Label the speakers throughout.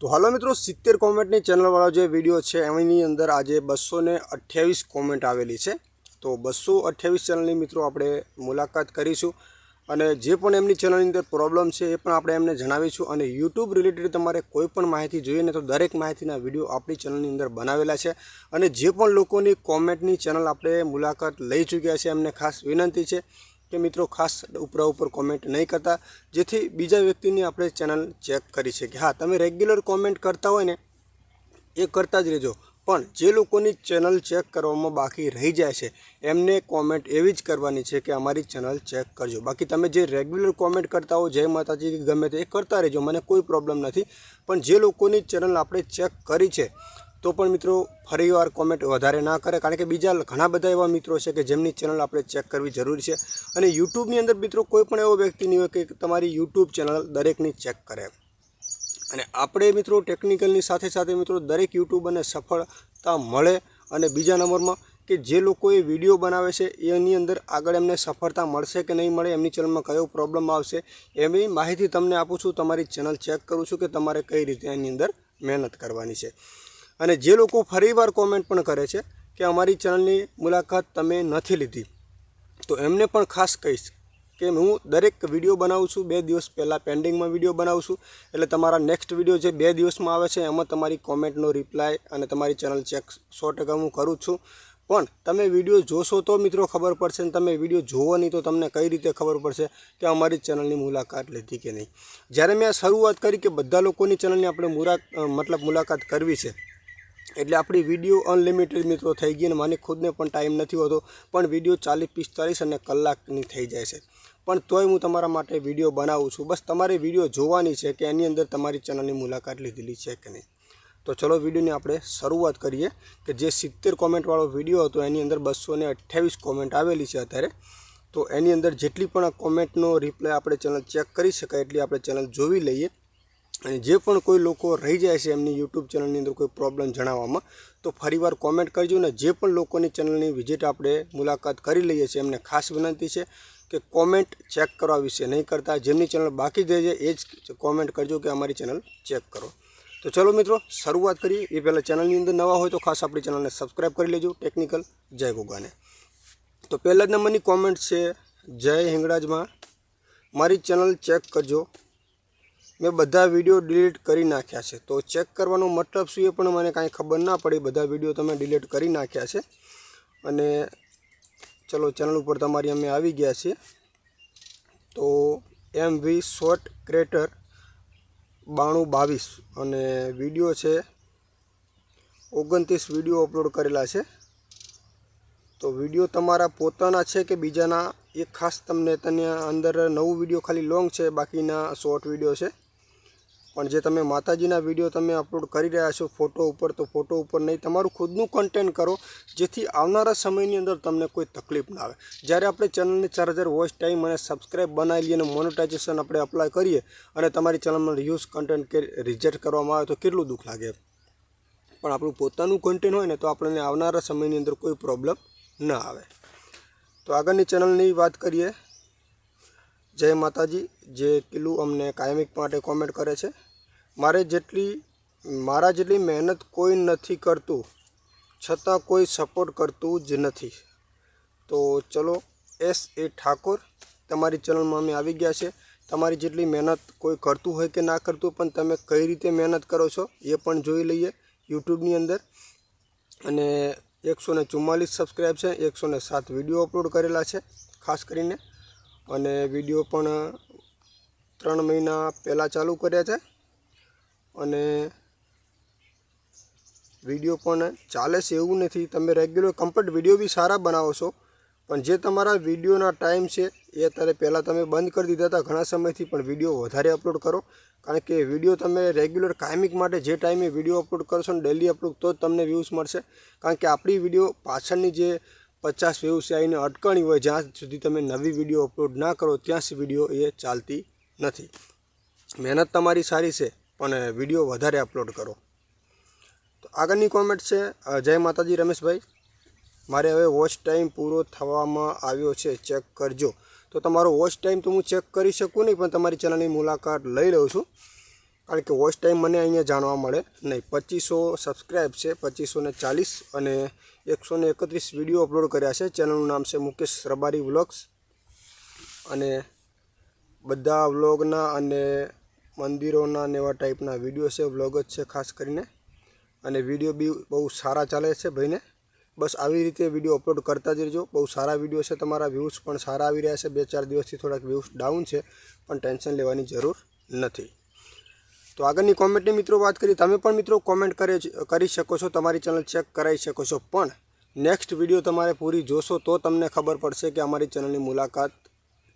Speaker 1: तो हालो मित्रों 70 कॉमेंटनी चेनल वाला जो वीडियो है एमनी अंदर आज 228 कॉमेंट आवेली है। तो 228 चेनल मित्रों आपणे मुलाकात करीशुं अने जे पण एमनी चेनल अंदर प्रॉब्लम है ये पण आपणे एमने जणावीशुं। अने यूट्यूब रिलेटेड तमारे कोई पण माहिती जोईए ने तो दरेक माहितीना विडियो आपणी चेनलनी अंदर बनावेला छे। अने जे पण लोकोनी कॉमेंटनी चेनल आपणे मुलाकात लई चूक्या छे एमने खास विनंती है कि मित्रों खास ऊपर कॉमेंट नहीं करता जेथी बीजा व्यक्तिनी आपणे चेनल चेक करी शकीए। हाँ तमे रेग्युलर कॉमेंट करता हो ने ए करता ज रहो, पण जे लोकोनी चेनल चेक करवामां बाकी रही जाए छे एमने कॉमेंट एवी ज करवानी छे कि अमारी चेनल चेक करजो। बाकी तमे जे रेग्युलर कॉमेंट करता हो जय माताजी के गमे ते करता रहेजो, मने कोई प्रॉब्लम नहीं। पण जे लोकोनी चेनल आपणे चेक करी छे तो पण मित्रों फरीवार कॉमेंट वधारे ना करे, कारण के बीजा घणा बधा एवा मित्रों छे कि जेमनी चेनल आपणे चेक करवी जरूरी छे। अने यूट्यूबनी अंदर मित्रों कोई पण एवो व्यक्ति नहीं होय कि तमारी यूट्यूब चेनल दरेकनी चेक करे। अने आपणे मित्रों टेक्निकलनी साथे साथे मित्रों दरेक यूट्यूबरने सफलता मळे। अने बीजा नंबरमां कि जे लोकोए विडियो बनावे छे एनी अंदर आगळ एमने सफलता मळशे कि नहीं मळे, एमनी चेनलमां कयो प्रॉब्लम आवशे एवी माहिती तमने आपું છું। तमारी चेनल चेक करूँ छूँ कि तमारे कई रीते एनी अंदर मेहनत करवानी छे। अने जे लोको फरीवार कॉमेंट पण करे छे कि अमारी चेनलनी मुलाकात तमे नथी लीधी तो एमने पण खास कहीश कि हूँ दरेक विडियो बनावुं छूँ 2 दिवस पहला पेन्डिंग में विडियो बनावुं छूँ, एटले तमारा नेक्स्ट विडियो जे 2 दिवस में आवे छे एमां तमारी कॉमेंटनो रिप्लाय अने तमारी चेनल चेक 100% हूँ करूँ छूँ। पण तमे विडियो जोशो तो मित्रों खबर पड़शे ने तमे विडियो जोवो नहीं तो तमने कई रीते खबर पड़शे कि अमारी चेनलनी मुलाकात लीधी कि नहीं। ज्यारे मैं शरूआत करी कि बधा लोकोनी चेनलनी आपणे मुलाकात करवी छे एटले आपणी विडियो अनलिमिटेड मित्रों थई गई। माने खुदने पण टाइम नहीं होतो, पण विडियो 40-45 अने कलाकनी थई जाय छे। पण तोय हूँ तमारा माटे विडियो बनावुं छूं। बस तमारे विडियो जोवानी छे कि एनी अंदर तमारी चेनलनी मुलाकात लीधेली छे कि नहीं। तो चलो विडियोनी आपणे शरूआत करीए कि जे 70 कॉमेंट वाळो विडियो हतो एनी अंदर 228 कॉमेंट आवेली छे अत्यारे। तो एनी अंदर जेटली पण कॉमेंटनो रिप्लाय आपणे चेनल चेक करी शकाय एटली आपणे चेनल जोवी लईए। અને જે પણ કોઈ લોકો રહી જાય છે એમની યુટ્યુબ ચેનલની અંદર કોઈ પ્રોબ્લેમ જણાવવામાં તો ફરીવાર કોમેન્ટ કરજો ને જે પણ લોકોની ચેનલની વિઝિટ આપણે મુલાકાત કરી લઈએ છીએ એમને ખાસ વિનંતી છે કે કોમેન્ટ ચેક કરવા વિશે નહીં કરતા, જેમની ચેનલ બાકી રહી જાય એ જ કોમેન્ટ કરજો કે અમારી ચેનલ ચેક કરો। તો ચલો મિત્રો શરૂઆત કરીએ। એ પહેલાં ચેનલની અંદર નવા હોય તો ખાસ આપણી ચેનલને સબસ્ક્રાઈબ કરી લેજો ટેકનિકલ જય ગોગાને। તો પહેલા જ નંબરની કોમેન્ટ છે જય હિંગળાજમાં, મારી ચેનલ ચેક કરજો, मैं बधा विडियो डिलीट करी नाख्या है। तो चेक करवानो मतलब शुं ए पण मने कांई खबर ना पड़ी, बधा विडियो तमे डिलीट करी नाख्या है। अने चलो चेनल पर तमारी अमे आवी गया छे। तो MV शॉर्ट क्रिएटर 9222 अने विडियो छे 29 विडियो अपलॉड करेला छे। तो विडियो तमारा पोताना छे कि बीजाना एक खास तमने तने अंदर नवुं विडियो खाली लॉन्ग छे, बाकीना शॉर्ट विडियो छे। पण जे तमे माताजीना विडियो तमे अपलोड करी रह्या छो फोटो उपर तो फोटो उपर नहीं, तमारुं खुदनुं कन्टेન્ટ करो जेथी आवनारा समयनी अंदर तमने कोई तकलीफ ना आवे। ज्यारे आपणे चेनलने 4000 वॉच टाइम अने सब्सक्राइब बनावी लईए अने मोनेटाइजेशन आपणे अप्लाय करीए अने तमारी चेनलमां रियूज कन्टेન્ટ के रिजेक्ट करवामां आवे तो केटલું दुख लागे। पण आपणुं पोतानुं कन्टेન્ટ होय ने तो आपणे आवनारा समयनी अंदर कोई प्रॉब्लम न आवे। तो आगळनी चेनलनी वात करीए। जय माताजी जे किलू अमने कायमिक माटे कॉमेंट करे छे, मारा जेटली मेहनत कोई नहीं करतुं छतां कोई सपोर्ट करतुं ज नहीं। तो चलो SA ठाकुर तमारी चेनल में अमे आवी गया छे। तमारी जेटली मेहनत कोई करतुं होय कि ना करतुं पण तमे कई रीते मेहनत करो छो ए पण जोई लईए यूट्यूबनी अंदर। अने 144 सब्सक्राइब है, 107 विडियो अपलॉड करेला छे खास करीने। अने विडियो पण 3 महीना पहला चालू कर्या छे अने विडियो पण चाले छे एवुं नथी। तमे रेग्युलर कम्प्लीट विडियो भी सारा बनावो छो, पण जे तमारा विडियोना टाइम छे ए अत्यारे पहला तमे बंद कर दीधा था घणा समयथी, पण विडियो वधारे अपलोड करो, कारण के विडियो तमे रेग्युलर कायमिक माटे जे टाइमे विडियो अपलोड करशो ने डेली अपलोड तो तमने व्यूज मळशे। कारण के आपणी विडियो पाछळनी जे 50 व्यूज आवीने अटकणी होय ज्यां सुधी तमे नवी विडियो अपलोड ना करो त्यां सुधी विडियो ए चालती नथी। मेहनत तमारी सारी छे पण विडियो वधारे अपलोड करो। तो आगळनी कॉमेंट छे जय माताजी रमेश भाई, मारे हवे वॉच टाइम पूरो थवामां आव्यो छे, चेक करजो। तो तमारो वॉच टाइम तो हूँ चेक करी शकूँ नहीं, पण तमारी चेनलनी मुलाकात लई लઉં છું। કારણ કે વોચ ટાઈમ મને અહીંયા જાણવા મળે નહીં. 2500 સબસ્ક્રાઈબ છે, 2540 અને 131 વિડીયો અપલોડ કર્યા છે. ચેનલનું નામ છે મુકેશ રબારી વ્લોગ્સ અને બધા વ્લોગના અને મંદિરોના ને એવા ટાઈપના વિડીયો છે, વ્લોગ જ છે ખાસ કરીને. અને વિડીયો બી બહુ સારા ચાલે છે ભાઈને. બસ આવી રીતે વિડીયો અપલોડ કરતા જ રહેજો. બહુ સારા વિડીયો છે, તમારા વ્યૂઝ પણ સારા આવી રહ્યા છે. 2-4 દિવસથી થોડાક વ્યૂઝ ડાઉન છે, પણ ટેન્શન લેવાની જરૂર નથી. તો આગળની કોમેન્ટની મિત્રો વાત કરીએ. તમે પણ મિત્રો કોમેન્ટ કરી શકો છો, તમારી ચેનલ ચેક કરાવી શકો છો, પણ નેક્સ્ટ વિડીયો તમારે પૂરી જોશો તો તમને ખબર પડશે કે અમારી ચેનલની મુલાકાત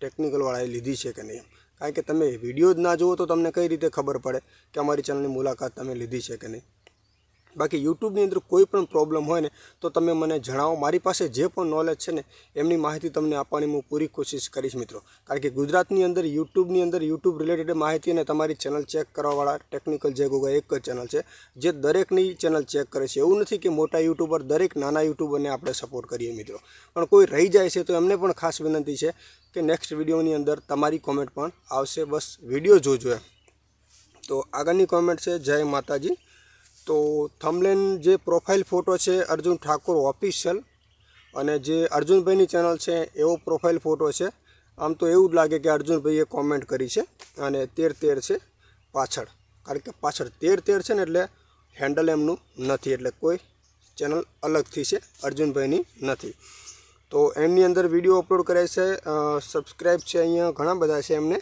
Speaker 1: ટેકનિકલવાળાએ લીધી છે કે નહીં. કારણ કે તમે વિડીયો જ ના જુઓ તો તમને કઈ રીતે ખબર પડે કે અમારી ચેનલની મુલાકાત તમે લીધી છે કે નહીં. બાકી યુટ્યુબની અંદર કોઈ પણ પ્રોબ્લેમ હોય ને તો તમે મને જણાવો. મારી પાસે જે પણ નોલેજ છે ને એમની માહિતી તમને આપવાની હું પૂરી કોશિશ કરીશ મિત્રો. કારણ કે ગુજરાતની અંદર યુટ્યુબ રિલેટેડ માહિતી અને તમારી ચેનલ ચેક કરવાવાળા ટેકનિકલ જે ગોગા એક જ ચેનલ છે જે દરેકની ચેનલ ચેક કરે છે. એવું નથી કે મોટા યુટ્યુબર દરેક નાના યુટ્યુબરને આપણે સપોર્ટ કરીએ મિત્રો, પણ કોઈ રહી જાય છે તો એમને પણ ખાસ વિનંતી છે કે નેક્સ્ટ વિડીયોની અંદર તમારી કોમેન્ટ પણ આવશે. બસ વિડીયો જોજો એમ. તો આગળની કોમેન્ટ છે જય માતાજી. તો થંબનેલ જે પ્રોફાઇલ ફોટો છે અર્જુન ઠાકોર ઓફિશિયલ અને જે અર્જુનભાઈની ચેનલ છે એવો પ્રોફાઇલ ફોટો છે. આમ તો એવું જ લાગે કે અર્જુનભાઈએ કોમેન્ટ કરી છે અને 13 છે પાછળ. કારણ કે પાછળ 13 છે ને એટલે હેન્ડલ એમનું નથી, એટલે કોઈ ચેનલ અલગથી છે, અર્જુનભાઈની નથી. તો એમની અંદર વિડીયો અપલોડ કરે છે. સબસ્ક્રાઈબ છે અહીંયા ઘણા બધા છે એમને.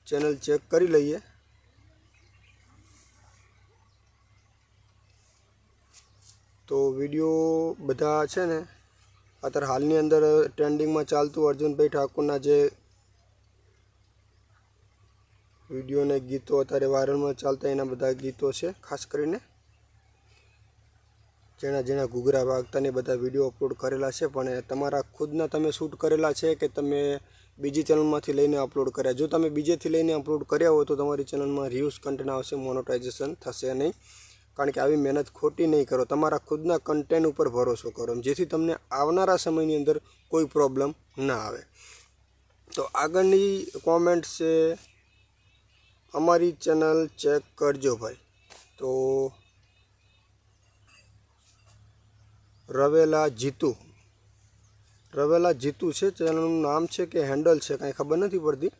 Speaker 1: ચેનલ ચેક કરી લઈએ. તો વિડીયો બધા છે ને અત્યારે હાલની અંદર ટ્રેન્ડિંગમાં ચાલતું અર્જુનભાઈ ઠાકોરના જે વિડીયો ને ગીતો અત્યારે વાયરલમાં ચાલતા એના બધા ગીતો છે. ખાસ કરીને જેના ઘૂઘરા વાગતાને બધા વિડીયો અપલોડ કરેલા છે. પણ તમારા ખુદના તમે શૂટ કરેલા છે કે તમે બીજી ચેનલમાંથી લઈને અપલોડ કર્યા? જો તમે બીજેથી લઈને અપલોડ કર્યા હોય તો તમારી ચેનલમાં રિવ્યુઝ કન્ટેન્ટ આવશે, મોનેટાઇઝેશન થશે નહીં. કારણ કે આવી મહેનત ખોટી નહીં કરો. તમારા ખુદના કન્ટેન્ટ ઉપર ભરોસો કરો જેથી તમને આવનારા સમયની અંદર કોઈ પ્રોબ્લેમ ના આવે. તો આગળની કોમેન્ટ છે અમારી ચેનલ ચેક કરજો ભાઈ. તો રવેલા જીતુ છે ચેનલનું નામ છે કે હેન્ડલ છે કાંઈ ખબર નથી પડતી.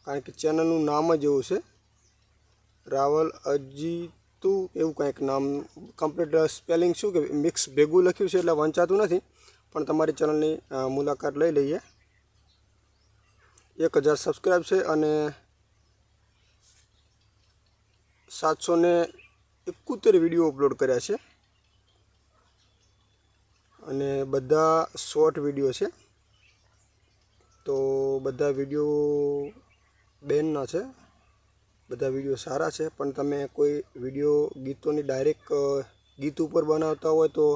Speaker 1: કારણ કે ચેનલનું નામ જ એવું છે, રાવલ અજીતુ એવું કંઈક નામ. કમ્પ્લીટ સ્પેલિંગ શું કે મિક્સ ભેગું લખ્યું છે એટલે વંચાતું નથી, પણ તમારી ચેનલની મુલાકાત લઈ લઈએ. 1000 સબસ્ક્રાઈબ છે અને 771 વિડીયો અપલોડ કર્યા છે અને બધા શોર્ટ વિડીયો છે. તો બધા વિડીયો બેનના છે, બધા વિડીયો સારા છે. પણ તમે કોઈ વિડીયો ગીતોની ડાયરેક્ટ ગીત ઉપર બનાવતા હોય તો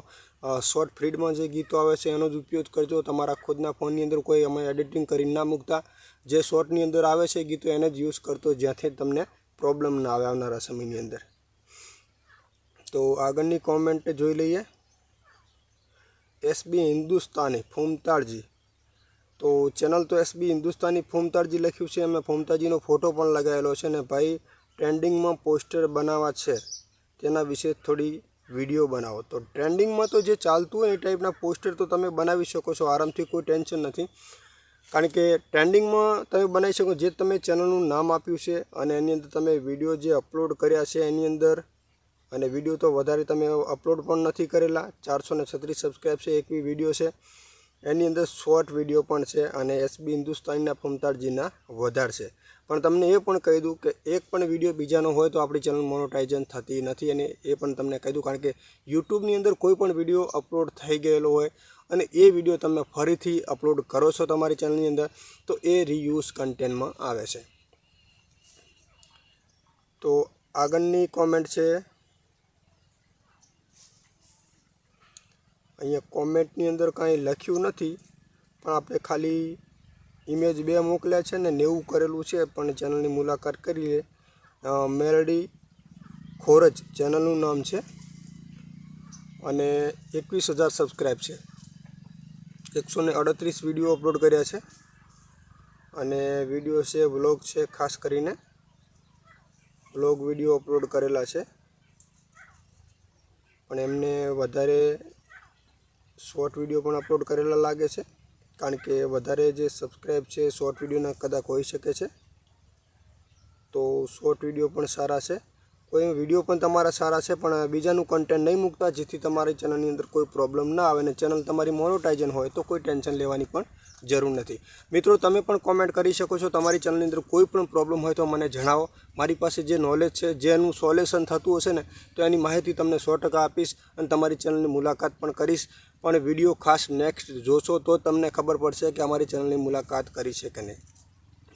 Speaker 1: શોર્ટ ફીડમાં જે ગીતો આવે છે એનો જ ઉપયોગ કરજો. તમારા ખુદના ફોનની અંદર કોઈ અમે એડિટિંગ કરીને ના મૂકતા. જે શોર્ટની અંદર આવે છે ગીતો એને જ યુઝ કરતો, જ્યાંથી તમને પ્રોબ્લેમ ના આવે આવનારા સમયની અંદર. તો આગળની કોમેન્ટ જોઈ લઈએ. એસબી હિન્દુસ્તાની ફૂમતાળજી. તો ચેનલ તો એસબી હિન્દુસ્તાની ફૂમતાળજી લખ્યું છે. અમે ફૂમતાજીનો ફોટો પણ લગાવેલો છે ને ભાઈ ટ્રેન્ડિંગમાં પોસ્ટર બનાવવા છે તેના વિશે થોડી વિડીયો બનાવો. તો ટ્રેન્ડિંગમાં તો જે ચાલતું હોય એ ટાઈપના પોસ્ટર તો તમે બનાવી શકો છો આરામથી, કોઈ ટેન્શન નથી. કારણ કે ટ્રેન્ડિંગમાં તમે બનાવી શકો જે તમે ચેનલનું નામ આપ્યું છે અને એની અંદર તમે વિડીયો જે અપલોડ કર્યા છે એની અંદર. અને વિડીયો તો વધારે તમે અપલોડ પણ નથી કરેલા. 436 સબસ્ક્રાઈબ છે, એક બી વિડીયો છે એની અંદર શોર્ટ વિડીયો પણ છે અને એસબી હિન્દુસ્તાનીના ફૂમતાળજીના વધારે છે. પણ તમને એ પણ કહી દઉં કે એક પણ વિડીયો બીજાનો હોય તો આપણી ચેનલ મોનેટાઇઝેશન થતી નથી. અને એ પણ તમને કહી દઉં કારણ કે યુટ્યુબની અંદર કોઈ પણ વિડીયો અપલોડ થઈ ગયેલો હોય અને એ વિડીયો તમે ફરીથી અપલોડ કરો છો તમારી ચેનલની અંદર તો એ રીયુઝ કન્ટેન્ટમાં આવે છે. તો આગળની કોમેન્ટ છે અહીંયા કોમેન્ટની અંદર કાંઈ લખ્યું નથી, પણ આપણે ખાલી ઇમેજ 2 મોકલ્યા છે ને 90 કરેલું છે. પણ ચેનલની મુલાકાત કરી લે. મેલડી ખોરજ ચેનલનું નામ છે અને 21000 સબસ્ક્રાઈબ છે. 138 વિડીયો અપલોડ કર્યા છે અને વિડીયો છે, વ્લોગ છે, ખાસ કરીને વ્લોગ વિડીયો અપલોડ કરેલા છે, પણ એમને વધારે શોર્ટ વિડીયો પણ અપલોડ કરેલા લાગે છે, કારણ કે વધારે જે સબસ્ક્રાઈબ છે શોર્ટ વિડીયોના કદાચ હોઈ શકે છે. તો શોર્ટ વિડીયો પણ સારા છે, કોઈ વિડીયો પણ તમારા સારા છે, પણ બીજાનું કન્ટેન્ટ નહીં મૂકતા, જેથી તમારી ચેનલની અંદર કોઈ પ્રોબ્લેમ ના આવે અને ચેનલ તમારી મોનેટાઇઝન હોય તો કોઈ ટેન્શન લેવાની પણ જરૂર નથી. મિત્રો, તમે પણ કોમેન્ટ કરી શકો છો. તમારી ચેનલની અંદર કોઈ પણ પ્રોબ્લેમ હોય તો મને જણાવો. મારી પાસે જે નોલેજ છે, જેનું સોલ્યુશન થતું હશે ને, તો એની માહિતી તમને 100% આપીશ અને તમારી ચેનલની મુલાકાત પણ કરીશ. પણ વિડીયો ખાસ નેક્સ્ટ જોશો તો તમને ખબર પડશે કે અમારી ચેનલની મુલાકાત કરી છે કે નહીં.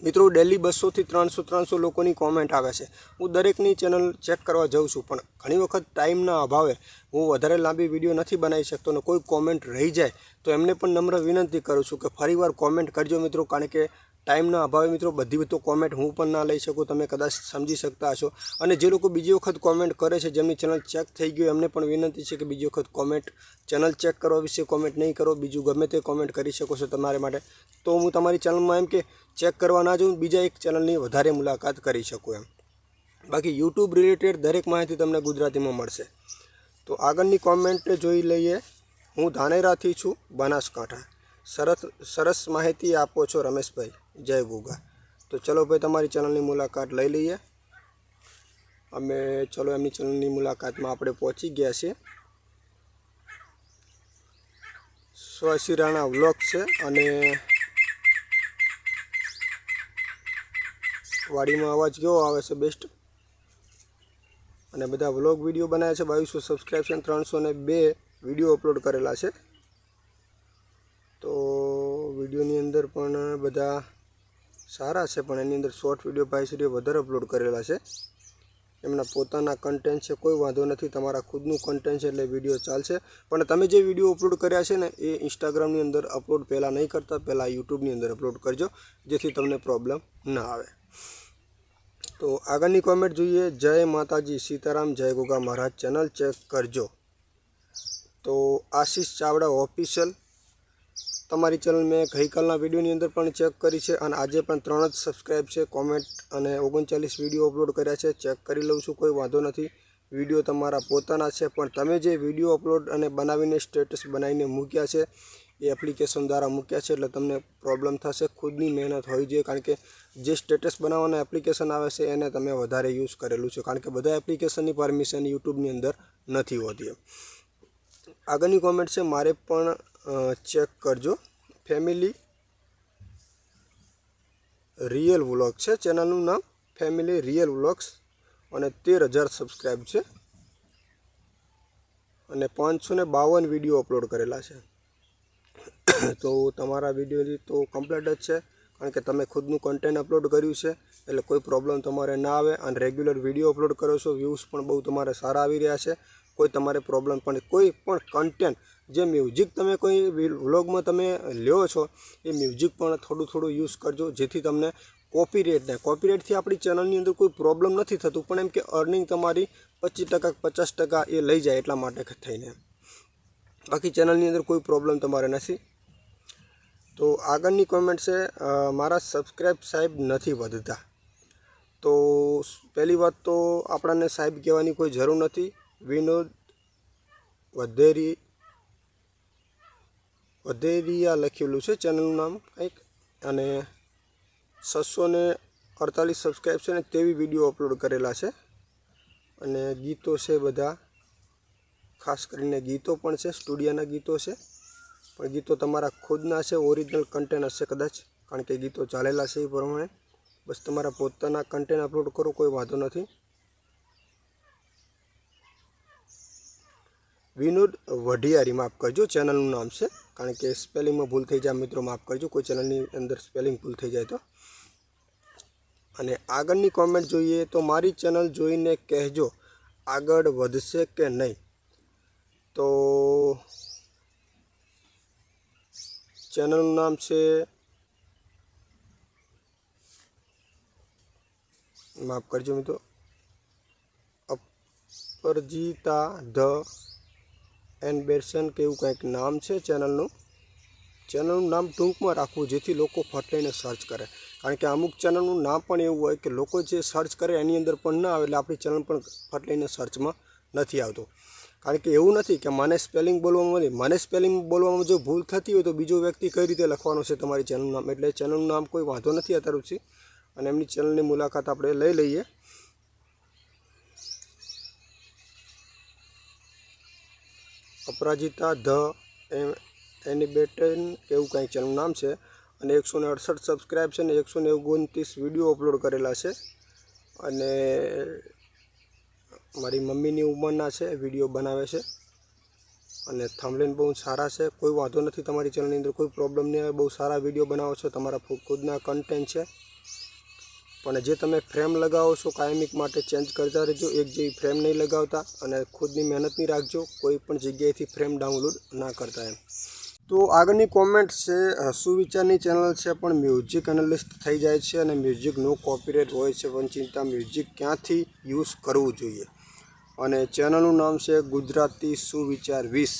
Speaker 1: મિત્રો, ડેલી 200 થી 300 લોકોની કોમેન્ટ આવે છે. હું દરેકની ચેનલ ચેક કરવા જાઉં છું, પણ ઘણી વખત ટાઈમના અભાવે હું વધારે લાંબી વિડીયો નથી બનાવી શકતો અને કોઈ કોમેન્ટ રહી જાય તો એમને પણ નમ્ર વિનંતી કરું છું કે ફરીવાર કોમેન્ટ કરજો મિત્રો, કારણ કે ટાઈમના અભાવે મિત્રો બધી તો કોમેન્ટ હું પણ ના લઈ શકું, તમે કદાચ સમજી શકતા હશો. અને જે લોકો બીજી વખત કોમેન્ટ કરે છે, જેમની ચેનલ ચેક થઈ ગયું, એમને પણ વિનંતી છે કે બીજી વખત કોમેન્ટ ચેનલ ચેક કરવા વિશે કોમેન્ટ નહીં કરો, બીજું ગમે તે કોમેન્ટ કરી શકો છો તમારે માટે. તો હું તમારી ચેનલમાં એમ કે ચેક કરવા ના જાઉં, બીજા એક ચેનલની વધારે મુલાકાત કરી શકું એમ. બાકી યુટ્યુબ રિલેટેડ દરેક માહિતી તમને ગુજરાતીમાં મળશે. તો આગળની કોમેન્ટ જોઈ લઈએ. હું ધાનેરાથી છું, બનાસકાંઠા. સરસ માહિતી આપો છો રમેશભાઈ, જય ગુગા. તો ચલો ભાઈ, તમારી ચેનલની મુલાકાત લઈ લઈએ. ચલો એમની ચેનલની મુલાકાતમાં આપણે પહોંચી ગયા છીએ. સ્વસી રાણા વ્લોગ છે અને વાડીમાં અવાજ કેવો આવે છે બેસ્ટ. અને બધા વ્લોગ વિડીયો બનાવ્યા છે. 2200 સબસ્ક્રાઈબ છે, 302 વિડીયો અપલોડ કરેલા છે. તો વિડીયોની અંદર પણ બધા સારા છે, પણ એની અંદર શોર્ટ વિડીયો ભાઈશ્રીએ વધારે અપલોડ કરેલા છે. એમના પોતાના કન્ટેન્ટ છે, કોઈ વાંધો નથી. તમારા ખુદનું કન્ટેન્ટ છે એટલે વિડીયો ચાલશે. પણ તમે જે વિડીયો અપલોડ કર્યા છે ને, એ ઇન્સ્ટાગ્રામની અંદર અપલોડ પહેલાં નહીં કરતા, પહેલાં યુટ્યુબની અંદર અપલોડ કરજો, જેથી તમને પ્રોબ્લેમ ના આવે. તો આગળની કોમેન્ટ જોઈએ. જય માતાજી, સીતારામ, જય ગોગા મહારાજ, ચેનલ ચેક કરજો. તો આશીષ ચાવડા ઓફિશિયલ, તમારી ચેનલ મેં ગઈકાલના વિડીયોની અંદર પણ ચેક કરી છે અને આજે પણ 3 જ સબસ્ક્રાઈબ છે. કોમેન્ટ અને 39 વિડીયો અપલોડ કર્યા છે. ચેક કરી લઉં છું, કોઈ વાંધો નથી. વિડીયો તમારા પોતાના છે, પણ તમે જે વિડીયો અપલોડ અને બનાવીને સ્ટેટસ બનાવીને મૂક્યા છે, એ એપ્લિકેશન દ્વારા મૂક્યા છે, એટલે તમને પ્રોબ્લેમ થશે. ખુદની મહેનત હોવી જોઈએ, કારણ કે જે સ્ટેટસ બનાવવાના એપ્લિકેશન આવે છે એને તમે વધારે યુઝ કરેલું છે, કારણ કે બધા એપ્લિકેશનની પરમિશન યુટ્યુબની અંદર નથી હોતી. આગળની કોમેન્ટ છે. મારે પણ ચેક કરજો. ફેમિલી રિયલ વ્લોગ છે, ચેનલનું નામ ફેમિલી રિયલ વ્લોગ્સ, અને 13,000 સબસ્ક્રાઈબ છે અને 552 વિડીયો અપલોડ કરેલા છે. તો તમારા વિડીયો તો કમ્પ્લીટ જ છે, કારણ કે તમે ખુદનું કન્ટેન્ટ અપલોડ કર્યું છે, એટલે કોઈ પ્રોબ્લેમ તમારે ના આવે. અને રેગ્યુલર વિડીયો અપલોડ કરો છો, વ્યૂઝ પણ બહુ તમારે સારા આવી રહ્યા છે, કોઈ તમારે પ્રોબ્લેમ પણ. કોઈ પણ કન્ટેન્ટ, જે મ્યુઝિક તમે કોઈ વ્લોગમાં તમે લ્યો છો, એ મ્યુઝિક પણ થોડું યુઝ કરજો, જેથી તમને કોપીરાઇટથી આપણી ચેનલની અંદર કોઈ પ્રોબ્લેમ નથી થતું, પણ એમ કે અર્નિંગ તમારી 25% 50% એ લઈ જાય, એટલા માટે થઈને. બાકી ચેનલની અંદર કોઈ પ્રોબ્લેમ તમારે નથી. તો આગળની કોમેન્ટ છે. મારા સબસ્ક્રાઈબ સાહેબ નથી વધતા. તો પહેલી વાત તો આપણને સાહેબ કહેવાની કોઈ જરૂર નથી. વિનોદ વધેરિયા લખેલું છે ચેનલનું નામ કંઈક, અને 648 સબસ્ક્રાઈબ છે ને 23 વિડીયો અપલોડ કરેલા છે. અને ગીતો છે બધા, ખાસ કરીને ગીતો પણ છે, સ્ટુડિયોના ગીતો છે, પણ ગીતો તમારા ખુદના છે, ઓરિજિનલ કન્ટેન્ટ હશે કદાચ, કારણ કે ગીતો ચાલેલા છે એ પ્રમાણે. બસ તમારા પોતાના કન્ટેન્ટ અપલોડ કરો, કોઈ વાંધો નથી. વિનોદ વઢિયારી, માફ કરજો, ચેનલનું નામ છે, કારણ કે સ્પેલિંગમાં ભૂલ થઈ જાય મિત્રો, માફ કરજો, કોઈ ચેનલની અંદર સ્પેલિંગ ભૂલ થઈ જાય તો. અને આગળની કોમેન્ટ જોઈએ. તો મારી ચેનલ જોઈને કહેજો આગળ વધશે કે નહીં. તો ચેનલનું નામ છે, માફ કરજો મિત્રો, અપરજીતા ધ એનબેર્સન કે એવું કંઈક નામ છે ચેનલનું. ચેનલનું નામ ટૂંકમાં રાખવું જેથી લોકો ફટ લઈને સર્ચ કરે, કારણ કે અમુક ચેનલનું નામ પણ એવું હોય કે લોકો જે સર્ચ કરે એની અંદર પણ ના આવે, એટલે આપણી ચેનલ પણ ફટ લઈને સર્ચમાં નથી આવતું. કારણ કે એવું નથી કે મને સ્પેલિંગ બોલવામાં જો ભૂલ થતી હોય તો બીજો વ્યક્તિ કઈ રીતે લખવાનો છે તમારી ચેનલનું નામ, એટલે ચેનલનું નામ કોઈ વાંધો નથી અત્યાર સુધી. અને એમની ચેનલની મુલાકાત આપણે લઈ લઈએ. અપરાજિતા ધ એનિબેટન એવું કંઈક ચેનલનું નામ છે, અને 168 સબસ્ક્રાઈબ છે, અને 129 વિડીયો અપલોડ કરેલા છે, અને મારી મમ્મીની ઉંમરના છે, વિડીયો બનાવે છે, અને થંબનેલ બહુ સારા છે. કોઈ વાંધો નથી, તમારી ચેનલની અંદર કોઈ પ્રોબ્લેમ નહીં આવે, બહુ સારા વિડીયો બનાવો છો, તમારા ખુદના કન્ટેન્ટ છે. પણ જે તમે ફ્રેમ લગાવો છો કાયમિક માટે ચેન્જ કરતા રહેજો, એક જેવી ફ્રેમ નહીં લગાવતા, અને ખુદની મહેનત નહીં રાખજો, કોઈ પણ જગ્યાએથી ફ્રેમ ડાઉનલોડ ના કરતા એમ. તો આગળની કોમેન્ટ છે, સુવિચારની ચેનલ છે પણ મ્યુઝિક એનાલિસ્ટ થઈ જાય છે, અને મ્યુઝિક નો કોપીરાઇટ હોય છે, પણ ચિંતા મ્યુઝિક ક્યાંથી યુઝ કરવું જોઈએ. અને ચેનલનું નામ છે ગુજરાતી સુવિચાર 20,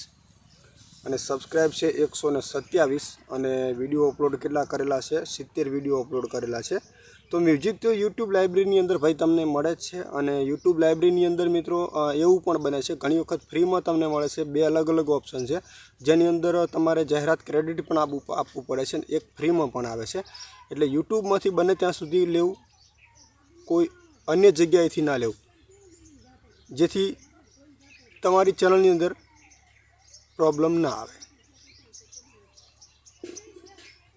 Speaker 1: અને સબસ્ક્રાઈબ છે 127, અને વિડીયો અપલોડ કેટલા કરેલા છે? 70 વિડીયો અપલોડ કરેલા છે. તો મ્યુઝિક તો યુટ્યુબ લાઇબ્રેરીની અંદર ભાઈ તમને મળે જ છે, અને યુટ્યુબ લાઇબ્રેરીની અંદર મિત્રો એવું પણ બને છે ઘણી વખત ફ્રીમાં તમને મળે છે. બે અલગ અલગ ઓપ્શન છે, જેની અંદર તમારે જાહેરાત ક્રેડિટ પણ આપવું પડે છે, અને એક ફ્રીમાં પણ આવે છે. એટલે યુટ્યુબમાંથી બને ત્યાં સુધી લેવું, કોઈ અન્ય જગ્યાએથી ના લેવું, જેથી તમારી ચેનલની અંદર પ્રોબ્લેમ ના આવે.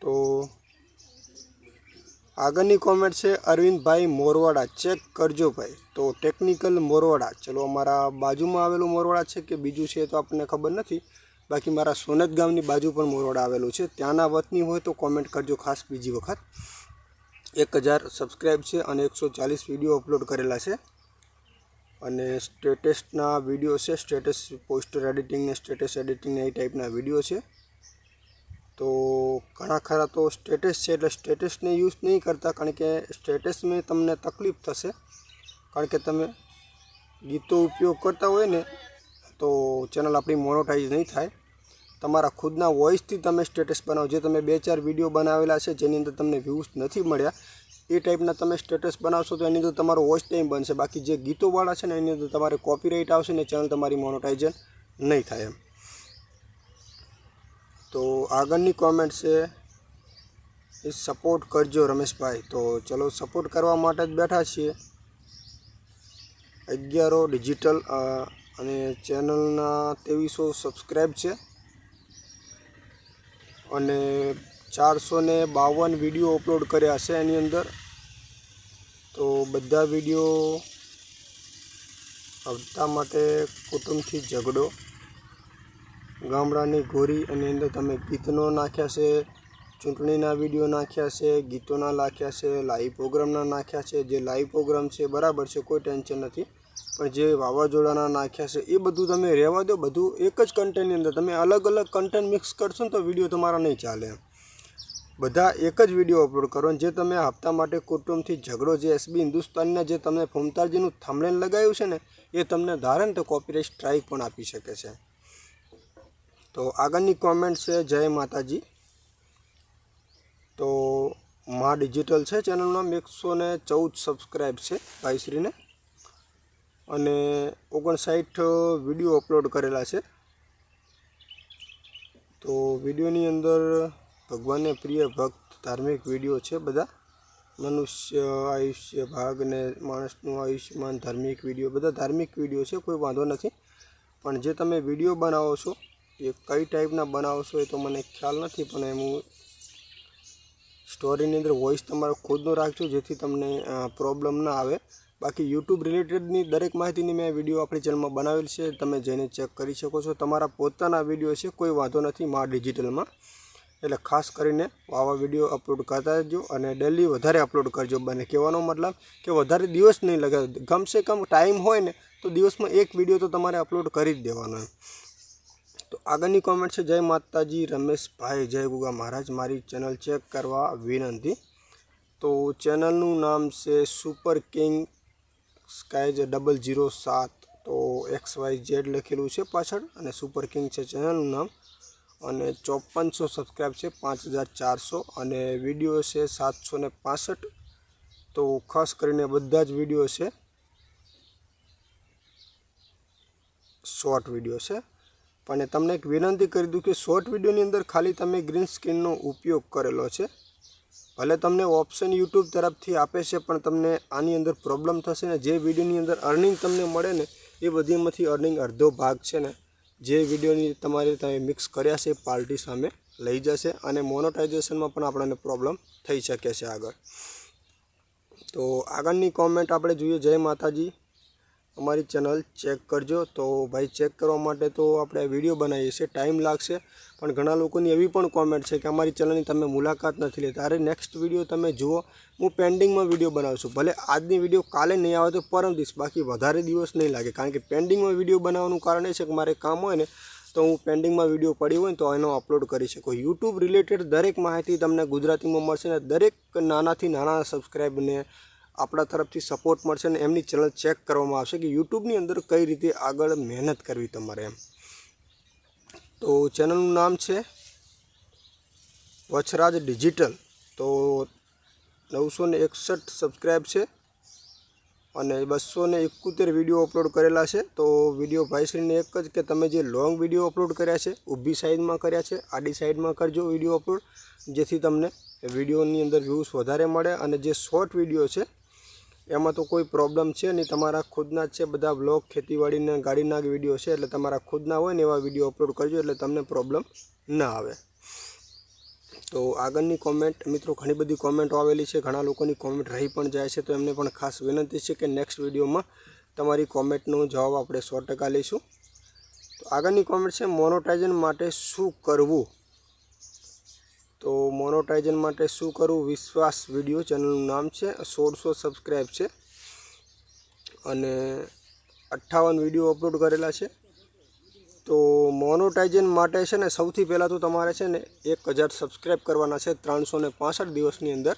Speaker 1: તો આગળની કોમેન્ટ છે અરવિંદભાઈ મોરવાડા, ચેક કરજો ભાઈ. તો ટેકનિકલ મોરવાડા, ચલો અમારા બાજુમાં આવેલું મોરવાડા છે કે બીજું છે તો આપણને ખબર નથી, બાકી મારા સોનત ગામની બાજુ પણ મોરવાડા આવેલું છે. ત્યાંના વતની હોય તો કોમેન્ટ કરજો ખાસ બીજી વખત. 1000 સબસ્ક્રાઈબ છે, અને 140 વિડીયો અપલોડ કરેલા છે, અને સ્ટેટસના વિડીયો છે, સ્ટેટસ પોસ્ટર એડિટિંગ ને સ્ટેટસ એડિટિંગ એ ટાઈપના વિડીયો છે. તો ઘણા ખરા તો સ્ટેટસ છે, એટલે સ્ટેટસને યુઝ નહીં કરતા, કારણ કે સ્ટેટસમાં તમને તકલીફ થશે, કારણ કે તમે ગીતો ઉપયોગ કરતા હોય ને તો ચેનલ આપણી મોનોટાઈઝ નહીં થાય. તમારા ખુદના વોઇસથી તમે સ્ટેટસ બનાવો, જે તમે 2-4 વિડીયો બનાવેલા છે જેની અંદર તમને વ્યૂઝ નથી મળ્યા, એ ટાઈપના તમે સ્ટેટસ બનાવશો તો એની અંદર તમારો વોચ ટાઈમ બનશે. બાકી જે ગીતોવાળા છે ને એની અંદર તમારે કોપીરાઇટ આવશે ને, ચેનલ તમારી મોનોટાઇઝન નહીં થાય એમ. તો આગળની કોમેન્ટ છે એ સપોર્ટ કરજો રમેશભાઈ. તો ચલો સપોર્ટ કરવા માટે જ બેઠા છીએ. 11 ડિજિટલ અને ચેનલના 2300 સબસ્ક્રાઈબ છે, અને 452 વિડીયો અપલોડ કર્યા છે એની અંદર. તો બધા વિડીયો હપ્તા માટે, કુટુંબથી ઝઘડો, ગામડાની ગોરી, એની અંદર તમે ગીતનો નાખ્યા છે, ચૂંટણીના વિડીયો નાખ્યા છે, ગીતોના નાખ્યા છે, લાઈવ પ્રોગ્રામના નાખ્યા છે. જે લાઈવ પ્રોગ્રામ છે બરાબર છે, કોઈ ટેન્શન નથી, પણ જે વાવાઝોડાના નાખ્યા છે એ બધું તમે રહેવા દો. બધું એક જ કન્ટેન્ટની અંદર તમે અલગ અલગ કન્ટેન્ટ મિક્સ કરશો ને તો વિડીયો તમારા નહીં ચાલે. બધા એક જ વિડીયો અપલોડ કરો. જે તમે હપ્તા માટે, કુટુંબથી ઝઘડો, જે એસબી હિન્દુસ્તાનના જે તમે ફોમતાજીનું થંબનેલ લગાવ્યું છે ને એ તમને ધારે ને તો કોપીરાઇટ સ્ટ્રાઇક પણ આપી શકે છે. તો આગળની કોમેન્ટ છે જય માતાજી. તો મા ડિજિટલ છે ચેનલનું નામ, 114 સબસ્ક્રાઈબ છે ભાઈશ્રીને, અને 59 વિડીયો અપલોડ કરેલા છે. તો વિડીયોની અંદર ભગવાનને પ્રિય ભક્ત ધાર્મિક વિડીયો છે, બધા મનુષ્ય આયુષ્ય ભાગ ને માણસનું આયુષ્યમાન, ધાર્મિક વિડીયો, બધા ધાર્મિક વિડીયો છે, કોઈ વાંધો નથી. પણ જે તમે વિડીયો બનાવો છો એ કઈ ટાઈપના બનાવો છો એ તો મને ખ્યાલ નથી, પણ એમ સ્ટોરીની અંદર વોઇસ તમારો ખુદનો રાખજો, જેથી તમને પ્રોબ્લેમ ના આવે. બાકી યુટ્યુબ રિલેટેડની દરેક માહિતીની મેં વિડીયો આપણી ચેનલમાં બનાવેલ છે, તમે જઈને ચેક કરી શકો છો. તમારા પોતાના વિડીયો છે, કોઈ વાંધો નથી મા ડિજિટલમાં. એટલે ખાસ કરીને આવા વિડીયો અપલોડ કરતા રહેજો, અને ડેલી વધારે અપલોડ કરજો. બને કહેવાનો મતલબ કે વધારે દિવસ નહીં લગાવે, કમસે કમ ટાઈમ હોય ને તો દિવસમાં એક વિડીયો તો તમારે અપલોડ કરી જ દેવાનો. તો આગળની કોમેન્ટ છે જય માતાજી રમેશભાઈ, જય ગુગા મહારાજ, મારી ચેનલ ચેક કરવા વિનંતી. તો ચેનલનું નામ છે સુપર કિંગ સ્કાય 007, તો XYZ લખેલું છે પાછળ, અને સુપર કિંગ છે ચેનલનું નામ. અને 5400 સબસ્ક્રાઈબ છે, 5400 અને વિડીયો છે 765. તો ખાસ કરીને બધા જ વિડીયો છે શોર્ટ વિડીયો છે. પણ તમને એક વિનંતી કરી દઉં કે શોર્ટ વિડીયોની અંદર ખાલી તમે ગ્રીન સ્ક્રીનનો ઉપયોગ કરેલો છે. ભલે તમને ઓપ્શન યુટ્યુબ તરફથી આપે છે, પણ તમને આની અંદર પ્રોબ્લેમ થશે ને. જે વિડીયોની અંદર અર્નિંગ તમને મળે ને એ બધીમાંથી અર્નિંગ અડધો ભાગ છે ને જે વિડીયોની તમે મિક્સ કર્યા છે પાર્ટી સામે લઈ જશે, અને મોનેટાઇઝેશનમાં પણ આપણને પ્રોબ્લેમ થઈ શકે છે આગળ. તો આગળની કોમેન્ટ આપણે જોઈએ. જય માતાજી, અમારી ચેનલ ચેક કરજો. તો ભાઈ ચેક કરવા માટે તો આપણે વિડીયો બનાવીએ છીએ, ટાઈમ લાગશે. પણ ઘણા લોકોની એવી પણ કોમેન્ટ છે કે અમારી ચેનલની તમે મુલાકાત નથી લેતા. અરે નેક્સ્ટ વિડીયો તમે જુઓ, હું પેન્ડિંગમાં વિડીયો બનાવું છું. ભલે આજની વિડીયો કાલે નહીં આવે તો પરમ દિવસ, બાકી વધારે દિવસ નહીં લાગે. કારણ કે પેન્ડિંગમાં વિડીયો બનાવવાનું કારણ એ છે કે મારે કામ હોય ને તો હું પેન્ડિંગમાં વિડીયો પડી હોય ને તો એનો અપલોડ કરી શકું. યુટ્યુબ રિલેટેડ દરેક માહિતી તમને ગુજરાતીમાં મળશે ને દરેક નાનાથી નાના સબસ્ક્રાઈબને આપણા તરફથી સપોર્ટ મળશે ને એમની ચેનલ ચેક કરવામાં આવશે કે યુટ્યુબની અંદર કઈ રીતે આગળ મહેનત કરવી તમારે એમ. તો ચેનલનું નામ છે વછરાજ ડિજિટલ. તો 961 સબસ્ક્રાઈબ છે અને 271 વિડીયો અપલોડ કરેલા છે. તો વિડીયો ભાઈશ્રીને એક જ કે તમે જે લોંગ વિડીયો અપલોડ કર્યા છે ઊભી સાઈડમાં કર્યા છે, આડી સાઈડમાં કરજો વિડીયો અપલોડ, જેથી તમને વિડીયોની અંદર વ્યૂઝ વધારે મળે. અને જે શોર્ટ વિડીયો છે એમાં તો કોઈ પ્રોબ્લેમ છે નહીં, તમારા ખુદના જ છે. બધા બ્લોગ, ખેતીવાડીના, ગાડીના વિડીયો છે એટલે તમારા ખુદના હોય ને એવા વિડીયો અપલોડ કરજો એટલે તમને પ્રોબ્લેમ ના આવે. તો આગળની કોમેન્ટ મિત્રો, ઘણી બધી કોમેન્ટો આવેલી છે, ઘણા લોકોની કોમેન્ટ રહી પણ જાય છે. તો એમને પણ ખાસ વિનંતી છે કે નેક્સ્ટ વિડીયોમાં તમારી કોમેન્ટનો જવાબ આપણે 100% લઈશું. તો આગળની કોમેન્ટ છે મોનેટાઇઝેશન માટે શું કરવું. તો મોનેટાઇઝેશન માટે શું કરવું, વિશ્વાસ વિડીયો ચેનલનું નામ છે. 1600 સબસ્ક્રાઈબ છે અને 58 વિડીયો અપલોડ કરેલા છે. તો મોનેટાઇઝેશન માટે છે ને સૌથી પહેલાં તો તમારે છે ને 1000 સબસ્ક્રાઈબ કરવાના છે 365 દિવસની અંદર,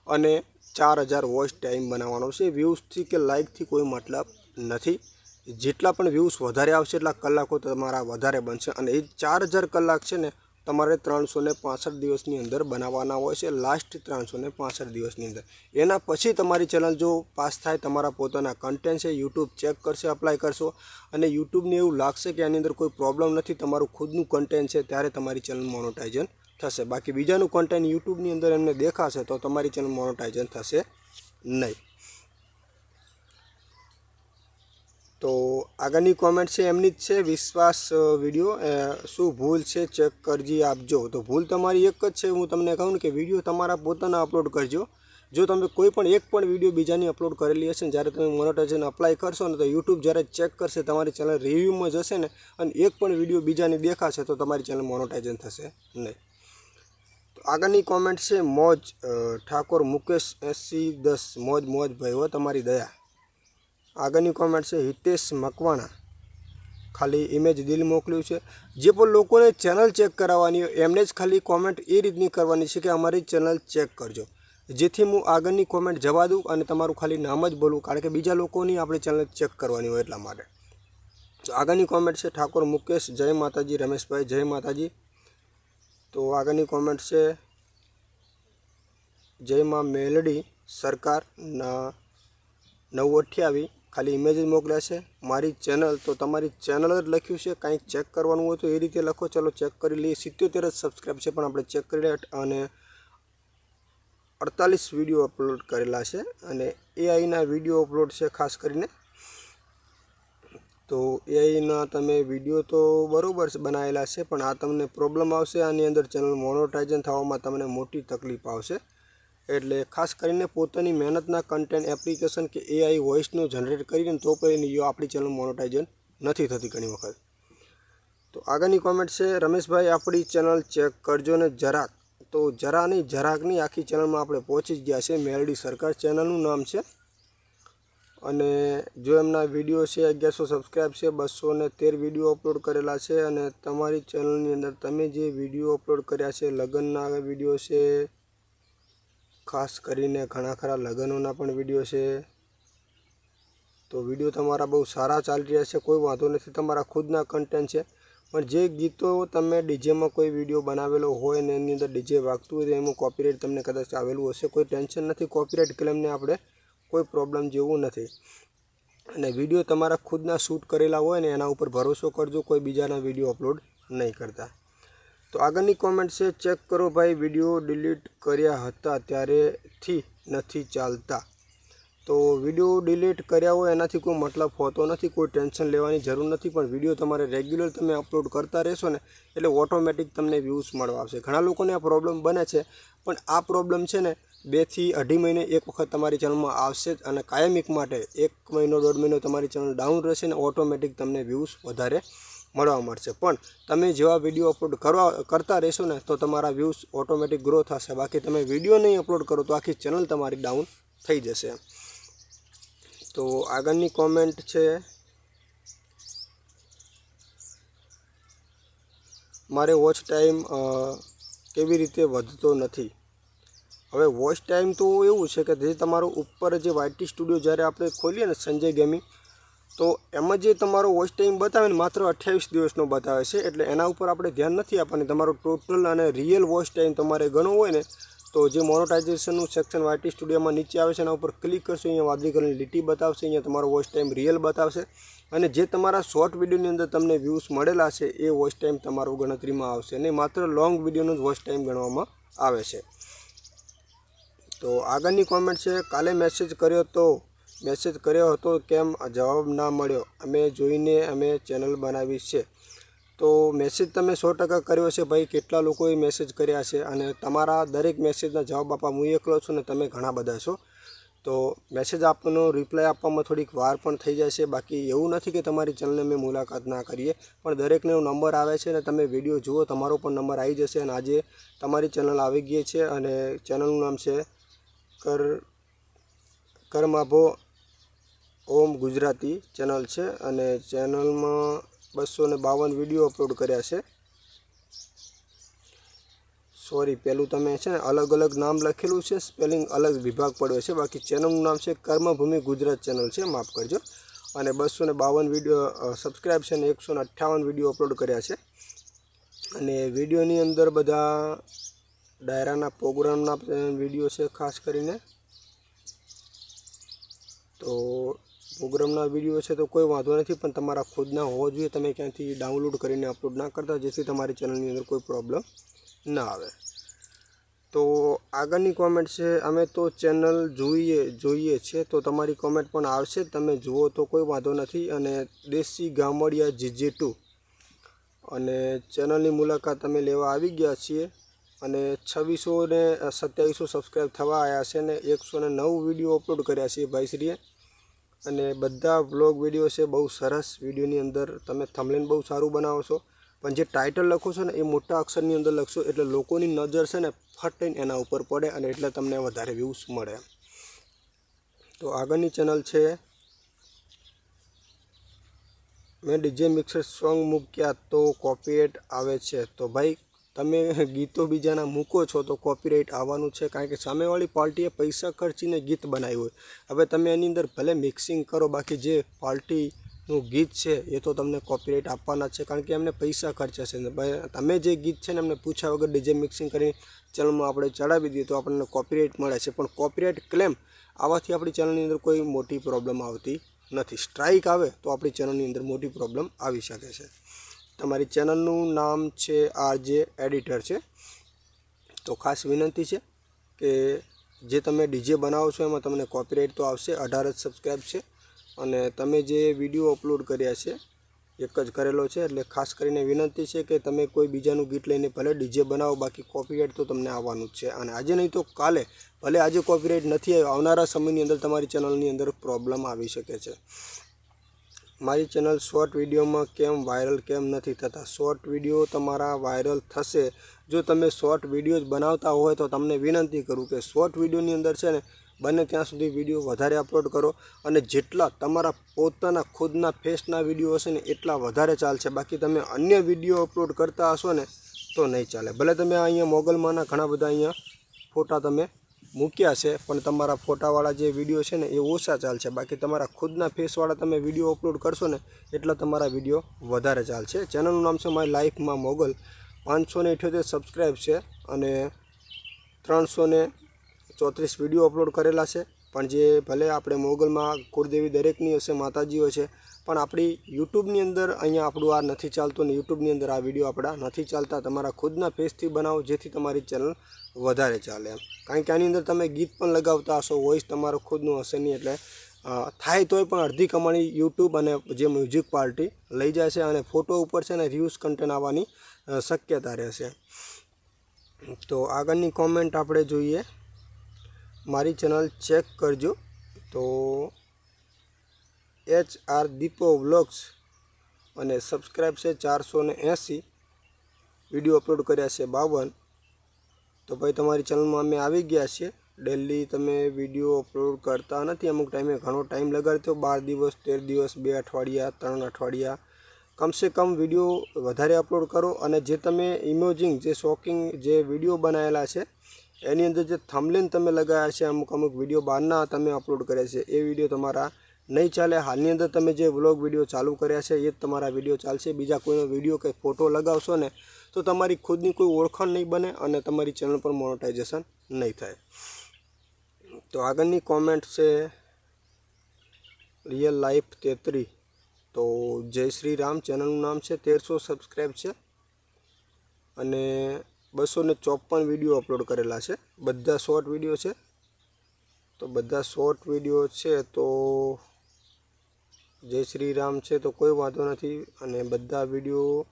Speaker 1: અને 4000 વોચ ટાઈમ બનાવવાનો છે. વ્યૂઝથી કે લાઇકથી કોઈ મતલબ નથી. જેટલા પણ વ્યૂઝ વધારે આવશે એટલા કલાકો તમારા વધારે બનશે, અને એ 4000 કલાક છે ને તમારે 365 દિવસની અંદર બનાવવાના હોય છે, લાસ્ટ 365 દિવસની અંદર. એના પછી તમારી ચેનલ જો પાસ થાય, તમારા પોતાના કન્ટેન્ટ છે, યુટ્યુબ ચેક કરશે, અપ્લાય કરશો અને યુટ્યુબને એવું લાગશે કે આની અંદર કોઈ પ્રોબ્લેમ નથી, તમારું ખુદનું કન્ટેન્ટ છે, ત્યારે તમારી ચેનલ મોનેટાઇઝેશન થશે. બાકી બીજાનું કન્ટેન્ટ યુટ્યુબની અંદર એમને દેખાશે તો તમારી ચેનલ મોનેટાઇઝેશન થશે નહીં. તો આગળની કોમેન્ટ છે એમની જ છે, વિશ્વાસ વિડીયો શું ભૂલ છે ચેક કરજી આપજો. તો ભૂલ તમારી એક જ છે, હું તમને કહું ને કે વિડીયો તમારા પોતાના અપલોડ કરજો. જો તમે કોઈ પણ એક પણ વિડીયો બીજાની અપલોડ કરેલી હશે ને જ્યારે તમે મોનેટાઇઝેશન અપ્લાય કરશો ને તો યુટ્યુબ જ્યારે ચેક કરશે, તમારી ચેનલ રિવ્યૂમાં જશે ને અને એક પણ વિડીયો બીજાની દેખાશે તો તમારી ચેનલ મોનેટાઇઝેશન થશે નહીં. તો આગળની કોમેન્ટ છે મોજ ઠાકોર મુકેશ 8010 મોજ ભાઈ હો, તમારી દયા. આગળની કોમેન્ટ છે હિતેશ મકવાણા, ખાલી ઇમેજ દિલ મોકલ્યું છે. જે પણ લોકોને ચેનલ ચેક કરાવવાની હોય એમને જ ખાલી કોમેન્ટ એ રીતની કરવાની છે કે અમારી ચેનલ ચેક કરજો, જેથી હું આગળની કોમેન્ટ જવા દઉં અને તમારું ખાલી નામ જ બોલું, કારણ કે બીજા લોકોની આપણી ચેનલ ચેક કરવાની હોય એટલા માટે. તો આગળની કોમેન્ટ છે ઠાકોર મુકેશ, જય માતાજી રમેશભાઈ, જય માતાજી. તો આગળની કોમેન્ટ છે જય માં મેલડી સરકાર 928, ખાલી ઇમેજ જ મોકલ્યા છે. મારી ચેનલ, તો તમારી ચેનલ જ લખ્યું છે, કાંઈક ચેક કરવાનું હોય તો એ રીતે લખો. ચલો ચેક કરી લઈએ. 77 જ સબસ્ક્રાઈબ છે પણ આપણે ચેક કરી લઈએ. અને 48 વિડીયો અપલોડ કરેલા છે અને એઆઈના વિડીયો અપલોડ છે ખાસ કરીને. તો એઆઈના તમે વિડીયો તો બરાબર બનાવેલા છે, પણ આ તમને પ્રોબ્લેમ આવશે. આની અંદર ચેનલ મોનેટાઇઝેશન થવામાં તમને મોટી તકલીફ આવશે. એટલે ખાસ કરીને પોતાની મહેનતના કન્ટેન્ટ એપ્લિકેશન કે એઆઈ વોઇસનું જનરેટ કરીને તો પણ આપણી ચેનલ મોનેટાઇઝેશન નથી થતી ઘણી વખત. તો આગળની કોમેન્ટ છે રમેશભાઈ આપણી ચેનલ ચેક કરજો ને જરાક. તો જરા નહીં, જરાક નહીં, આખી ચેનલમાં આપણે પહોંચી જ ગયા છે. મેલડી સરકાર ચેનલનું નામ છે. અને જો એમના વિડીયો છે 1100 સબસ્ક્રાઈબ છે, 213 વિડીયો અપલોડ કરેલા છે. અને તમારી ચેનલની અંદર તમે જે વિડીયો અપલોડ કર્યા છે, લગ્નના વિડીયો છે, ખાસ કરીને ઘણા ખરા લગ્નોના પણ વિડીયો છે. તો વિડીયો તમારા બહુ સારા ચાલી રહ્યા છે, કોઈ વાંધો નથી. તમારા ખુદના કન્ટેન્ટ છે, પણ જે ગીતો તમે ડીજેમાં કોઈ વિડીયો બનાવેલો હોય ને એની અંદર ડીજે વાગતું હોય તો એમાં કોપીરાઇટ તમને કદાચ આવેલું હશે. કોઈ ટેન્શન નથી, કોપીરાઇટ ક્લેમને આપણે કોઈ પ્રોબ્લેમ જેવું નથી. અને વિડીયો તમારા ખુદના શૂટ કરેલા હોય ને એના ઉપર ભરોસો કરજો, કોઈ બીજાના વિડીયો અપલોડ નહીં કરતા. તો આગળની કોમેન્ટ છે, ચેક કરો ભાઈ વિડીયો ડિલીટ કર્યા હતા ત્યારેથી નથી ચાલતા. તો વિડીયો ડિલીટ કર્યા હોય એનાથી કોઈ મતલબ હોતો નથી, કોઈ ટેન્શન લેવાની જરૂર નથી. પણ વિડીયો તમારે રેગ્યુલર તમે અપલોડ કરતા રહેશો ને એટલે ઓટોમેટિક તમને વ્યૂઝ મળવા આવશે. ઘણા લોકોને આ પ્રોબ્લેમ બને છે, પણ આ પ્રોબ્લેમ છે ને 2 થી 2.5 મહિને એક વખત તમારી ચેનલમાં આવશે જ. અને કાયમિક માટે 1 મહિનો 1.5 મહિનો તમારી ચેનલ ડાઉન રહેશે ને ઓટોમેટિક તમને વ્યૂઝ વધારે મળવા મળશે. પણ તમે જેવા વિડીયો અપલોડ કરતા રહેશો ને તો તમારા વ્યૂઝ ઓટોમેટિક ગ્રો થશે. બાકી તમે વિડીયો નહીં અપલોડ કરો તો આખી ચેનલ તમારી ડાઉન થઈ જશે. તો આગળની કોમેન્ટ છે, મારે વોચ ટાઈમ કેવી રીતે વધતો નથી. હવે વોચ ટાઈમ તો એવું છે કે જે તમારો ઉપર જે YT સ્ટુડિયો જ્યારે આપણે ખોલીએ ને સંજય ગેમિંગ, તો એમાં જે તમારો વોચ ટાઈમ બતાવે ને માત્ર 28 દિવસનો બતાવે છે. એટલે એના ઉપર આપણે ધ્યાન નથી આપવાનું. તમારો ટોટલ અને રિયલ વોચ ટાઈમ તમારે ગણવો હોય ને તો જે મોનેટાઇઝેશનનું સેક્શન YT સ્ટુડિયોમાં નીચે આવે છે એના ઉપર ક્લિક કરશો, અહીંયા વાદળી કલરની લીટી બતાવશે, અહીંયા તમારો વોચ ટાઈમ રિયલ બતાવશે. અને જે તમારા શોર્ટ વિડીયોની અંદર તમને વ્યૂઝ મળેલા છે એ વોચ ટાઈમ તમારો ગણતરીમાં આવશે નહીં, માત્ર લોંગ વિડીયોનો જ વોચ ટાઈમ ગણવામાં આવે છે. તો આગળની કોમેન્ટ છે, કાલે મેસેજ કર્યો હતો કેમ જવાબ ના મળ્યો, અમે જોઈને અમે ચેનલ બનાવી છે. તો મેસેજ તમે 100% કર્યો છે ભાઈ. કેટલા લોકોએ મેસેજ કર્યા છે અને તમારા દરેક મેસેજના જવાબ આપવા હું એકલો છું ને તમે ઘણા બધા છો. તો મેસેજ આપવાનો રિપ્લાય આપવામાં થોડીક વાર પણ થઈ જાય છે. બાકી એવું નથી કે તમારી ચેનલને અમે મુલાકાત ના કરીએ, પણ દરેકનો નંબર આવે છે ને તમે વિડીયો જુઓ તમારો પણ નંબર આવી જશે. અને આજે તમારી ચેનલ આવી ગઈ છે અને ચેનલનું નામ છે કરમાભો ઓમ ગુજરાતી ચેનલ છે. અને ચેનલમાં 252 વિડીયો અપલોડ કર્યા છે. સોરી, પહેલું તમે છે ને અલગ અલગ નામ લખેલું છે, સ્પેલિંગ અલગ વિભાગ પડ્યો છે. બાકી ચેનલનું નામ છે કર્મભૂમિ ગુજરાત ચેનલ છે, માફ કરજો. અને 252 વિડીયો સબસ્ક્રાઈબ છે અને 158 વિડીયો અપલોડ કર્યા છે. અને વિડીયોની અંદર બધા ડાયરાના પ્રોગ્રામના વિડીયો છે ખાસ કરીને. તો પ્રોગ્રામના વિડીયો છે તો કોઈ વાંધો નથી, પણ તમારા ખુદના હોવો જોઈએ. તમે ક્યાંથી ડાઉનલોડ કરીને અપલોડ ના કરતા, જેથી તમારી ચેનલની અંદર કોઈ પ્રોબ્લેમ ના આવે. તો આગળની કોમેન્ટ છે, અમે તો ચેનલ જોઈએ છે તો તમારી કોમેન્ટ પણ આવશે, તમે જુઓ તો કોઈ વાંધો નથી. અને દેશી ગામડિયા GJ2 અને ચેનલની મુલાકાત અમે લેવા આવી ગયા છીએ. અને 2600 ને 2700 સબસ્ક્રાઈબ થવા આવ્યા છે ને 109 વિડીયો અપલોડ કર્યા છે ભાઈશ્રીએ. અને બધા વ્લોગ વિડીયો છે બહુ સરસ. વિડીયોની અંદર તમે થંબનેલ બહુ સારું બનાવો છો, પણ જે ટાઇટલ લખો છો ને એ મોટા અક્ષરની અંદર લખશો એટલે લોકોની નજર છે ને ફટ એના ઉપર પડે અને એટલે તમને વધારે વ્યૂઝ મળે. તો આગળની ચેનલ છે, મેં ડીજે મિક્સર સોંગ મૂક્યા તો કોપીરાઇટ આવે છે. તો ભાઈ તમે ગીતો બીજાના મૂકો છો તો કોપીરાઇટ આવવાનું છે, કારણ કે સામેવાળી પાર્ટીએ પૈસા ખર્ચીને ગીત બનાવ્યું હોય. હવે તમે એની અંદર ભલે મિક્સિંગ કરો, બાકી જે પાર્ટીનું ગીત છે એ તો તમને કોપીરાઇટ આપવાના છે, કારણ કે એમને પૈસા ખર્ચા છે. તમે જે ગીત છે ને એમને પૂછ્યા વગર ડીજે મિક્સિંગ કરીને ચેનલમાં આપણે ચડાવી દઈએ તો આપણને કોપીરાઇટ મળે છે. પણ કોપીરાઇટ ક્લેમ આવવાથી આપણી ચેનલની અંદર કોઈ મોટી પ્રોબ્લેમ આવતી નથી. સ્ટ્રાઇક આવે તો આપણી ચેનલની અંદર મોટી પ્રોબ્લેમ આવી શકે છે. તમારી ચેનલનું નામ છે RJ એડિટર છે. તો ખાસ વિનંતી છે કે જે તમે ડીજે બનાવો છો એમાં તમને કોપીરાઇટ તો આવશે. 18 જ સબસ્ક્રાઈબ છે અને તમે જે વિડીયો અપલોડ કર્યા છે એક જ કરેલો છે, એટલે ખાસ કરીને વિનંતી છે કે તમે કોઈ બીજાનું ગીત લઈને ભલે ડીજે બનાવો, બાકી કોપીરાઇટ તો તમને આવવાનું જ છે. અને આજે નહીં તો કાલે, ભલે આજે કોપીરાઇટ નથી આવ્યો, આવનારા સમયની અંદર તમારી ચેનલની અંદર પ્રોબ્લેમ આવી શકે છે. મારી ચેનલ શોર્ટ વિડીયોમાં કેમ વાયરલ કેમ નથી થતા? શોર્ટ વિડીયો તમારા વાયરલ થશે જો તમે શોર્ટ વિડીયો જ બનાવતા હોય. તો તમને વિનંતી કરું કે શોર્ટ વિડીયોની અંદર છે ને બને ત્યાં સુધી વિડીયો વધારે અપલોડ કરો, અને જેટલા તમારા પોતાના ખુદના ફેસના વિડીયો હશે ને એટલા વધારે ચાલશે. બાકી તમે અન્ય વિડીયો અપલોડ કરતા હશો ને તો નહીં ચાલે. ભલે તમે અહીંયા મોગલમાંના ઘણા બધા અહીંયા ફોટા તમે મૂક્યા છે, પણ તમારા ફોટાવાળા જે વિડીયો છે ને એ ઓછા ચાલશે. બાકી તમારા ખુદના ફેસવાળા તમે વિડીયો અપલોડ કરશો ને એટલા તમારા વિડીયો વધારે ચાલશે. ચેનલનું નામ છે મારી લાઈફમાં મોગલ. 578 સબસ્ક્રાઈબ છે અને 334 વિડીયો અપલોડ કરેલા છે. પણ જે ભલે આપણે મોગલમાં કુળદેવી દરેકની હશે, માતાજીઓ છે, પણ આપણી યુટ્યુબની અંદર અહીંયા આપણું આ નથી ચાલતું ને યુટ્યુબની અંદર આ વિડીયો આપણા નથી ચાલતા. તમારા ખુદના ફેસથી બનાવો જેથી તમારી ચેનલ વધારે ચાલે એમ. કારણ કે આની અંદર તમે ગીત પણ લગાવતા હશો, વોઇસ તમારું ખુદનું હશે નહીં, એટલે થાય તોય પણ અડધી કમાણી યુટ્યુબ અને જે મ્યુઝિક પાર્ટી લઈ જાય છે. અને ફોટો ઉપર છે ને રિવ્યૂઝ કન્ટેન્ટ આવવાની શક્યતા રહેશે. તો આગળની કોમેન્ટ આપણે જોઈએ. મારી ચેનલ ચેક કરજો. તો HR દીપો વ્લોગ્સ અને સબસ્ક્રાઈબ છે 480, વિડીયો અપલોડ કર્યા છે 52. તો ભાઈ તમારી ચેનલમાં અમે આવી ગયા છીએ. ડેલી તમે વિડીયો અપલોડ કરતા નથી, અમુક ટાઈમે ઘણો ટાઈમ લગાડતો, 12 દિવસ 13 દિવસ 2 અઠવાડિયા 3 અઠવાડિયા, કમસે કમ વિડીયો વધારે અપલોડ કરો. અને જે તમે ઇમોજિંગ જે શોકિંગ જે વિડીયો બનાવેલા છે એની અંદર જે થંબનેલ તમે લગાવ્યા છે, અમુક વિડીયો બહારના તમે અપલોડ કર્યા છે, એ વિડીયો તમારા નહીં ચાલે. હાલની અંદર તમે જે વ્લોગ વિડીયો ચાલુ કર્યા છે એ જ તમારા વિડીયો ચાલશે. બીજા કોઈનો વિડીયો કે ફોટો લગાવશો ને તો તમારી ખુદની કોઈ ઓળખાણ નહીં બને અને તમારી ચેનલ પર મોનેટાઇઝેશન નહીં થાય. તો આગળની કોમેન્ટ છે રિયલ લાઈફ 33. તો જય શ્રી રામ. ચેનલનું નામ છે, 1300 સબસ્ક્રાઈબ છે અને 254 વિડીયો અપલોડ કરેલા છે. બધા શોર્ટ વિડીયો છે. તો બધા શોર્ટ વિડીયો છે તો જય શ્રી રામ છે તો કોઈ વાંધો નથી. અને બધા વિડીયો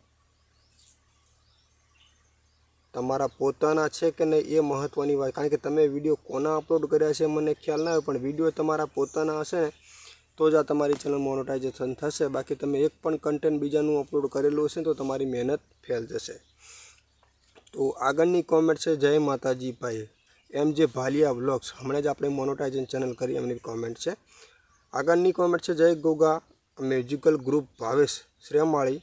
Speaker 1: તમારા પોતાના છે કે નહીં એ મહત્ત્વની વાત. કારણ કે તમે વિડીયો કોના અપલોડ કર્યા છે મને ખ્યાલ ના હોય, પણ વિડીયો તમારા પોતાના હશે ને તો જ આ તમારી ચેનલ મોનેટાઇઝેશન થશે. બાકી તમે એક પણ કન્ટેન્ટ બીજાનું અપલોડ કરેલું હશે તો તમારી મહેનત ફેલ જશે. તો આગળની કોમેન્ટ છે જય માતાજી ભાઈ, MJ ભાલિયા વ્લોગ્સ. હમણાં જ આપણે મોનેટાઇઝેશન ચેનલ કરી, એમની કોમેન્ટ છે. આગળની કોમેન્ટ છે જય ગોગા મ્યુઝિકલ ગ્રુપ ભાવેશ શ્રેમાળી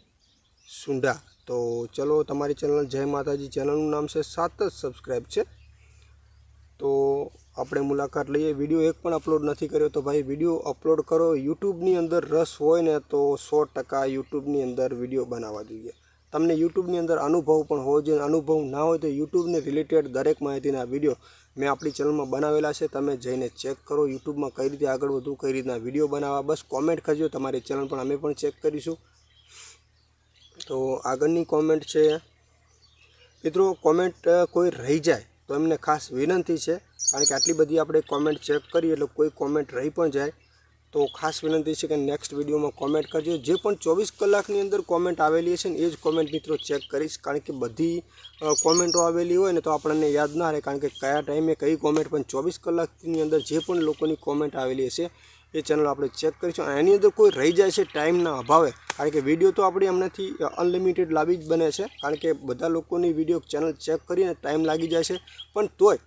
Speaker 1: સુંઢા. તો ચલો તમારી ચેનલ જય માતાજી. ચેનલનું નામ છે, 7 જ સબસ્ક્રાઈબ છે. તો આપણે મુલાકાત લઈએ. વિડીયો એક પણ અપલોડ નથી કર્યો તો ભાઈ વિડીયો અપલોડ કરો. યુટ્યુબની અંદર રસ હોય ને તો 100% યુટ્યુબની અંદર વિડીયો બનાવવા જોઈએ. તમને યુટ્યુબની અંદર અનુભવ પણ હોવો જોઈએ. અનુભવ ના હોય તો યુટ્યુબને રિલેટેડ દરેક માહિતીના વિડીયો મેં આપણી ચેનલમાં બનાવેલા છે. તમે જઈને ચેક કરો યુટ્યુબમાં કઈ રીતે આગળ વધવું, કઈ રીતના વિડીયો બનાવવા. બસ કોમેન્ટ કરજો, તમારી ચેનલ પણ અમે પણ ચેક કરીશું. તો આગળની કોમેન્ટ છે મિત્રો, કોમેન્ટ કોઈ રહી જાય તો એમને ખાસ વિનંતી છે, કારણ કે આટલી બધી આપણે કોમેન્ટ ચેક કરીએ એટલે કોઈ કોમેન્ટ રહી પણ જાય તો ખાસ વિનંતી છે કે નેક્સ્ટ વિડીયોમાં કોમેન્ટ કરજો. જે પણ 24 કલાકની અંદર કોમેન્ટ આવેલી છે ને એ જ કોમેન્ટ મિત્રો ચેક કરીશ. કારણ કે બધી કોમેન્ટો આવેલી હોય ને તો આપણને યાદ ના રહે, કારણ કે કયા ટાઈમે કઈ કોમેન્ટ. પણ 24 કલાકની અંદર જે પણ લોકોની કોમેન્ટ આવેલી હશે એ ચેનલ આપણે ચેક કરીશું. એની અંદર કોઈ રહી જાય છે ટાઈમના અભાવે, કારણ કે વિડીયો તો આપણી હમણાંથી અનલિમિટેડ લાવી જ બને છે. કારણ કે બધા લોકોની વિડીયો ચેનલ ચેક કરીને ટાઈમ લાગી જાય છે. પણ તોય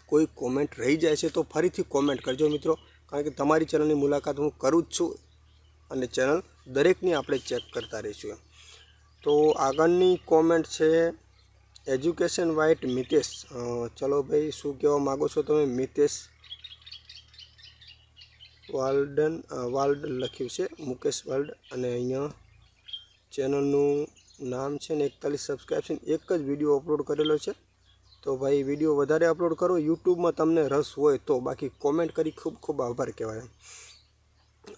Speaker 1: કોઈ કોમેન્ટ રહી જાય છે તો ફરીથી કોમેન્ટ કરજો મિત્રો, કારણ કે તમારી ચેનલની મુલાકાત હું કરું જ છું અને ચેનલ દરેકની આપણે ચેક કરતા રહીશું. તો આગળની કોમેન્ટ છે એજ્યુકેશન વાઇટ મિતેશ. ચલો ભાઈ શું કહેવા માગો છો તમે? મિતેશ વાલ્ડ લખ્યું છે, મુકેશ વાલ્ડ. અને અહીંયા ચેનલનું નામ છે ને 41 સબસ્ક્રાઈબ છે, એક જ વિડીયો અપલોડ કરેલો છે. તો ભાઈ વિડીયો વધારે અપલોડ કરો યુટ્યુબમાં તમને રસ હોય તો. બાકી કોમેન્ટ કરી ખૂબ ખૂબ આભાર કહેવાય.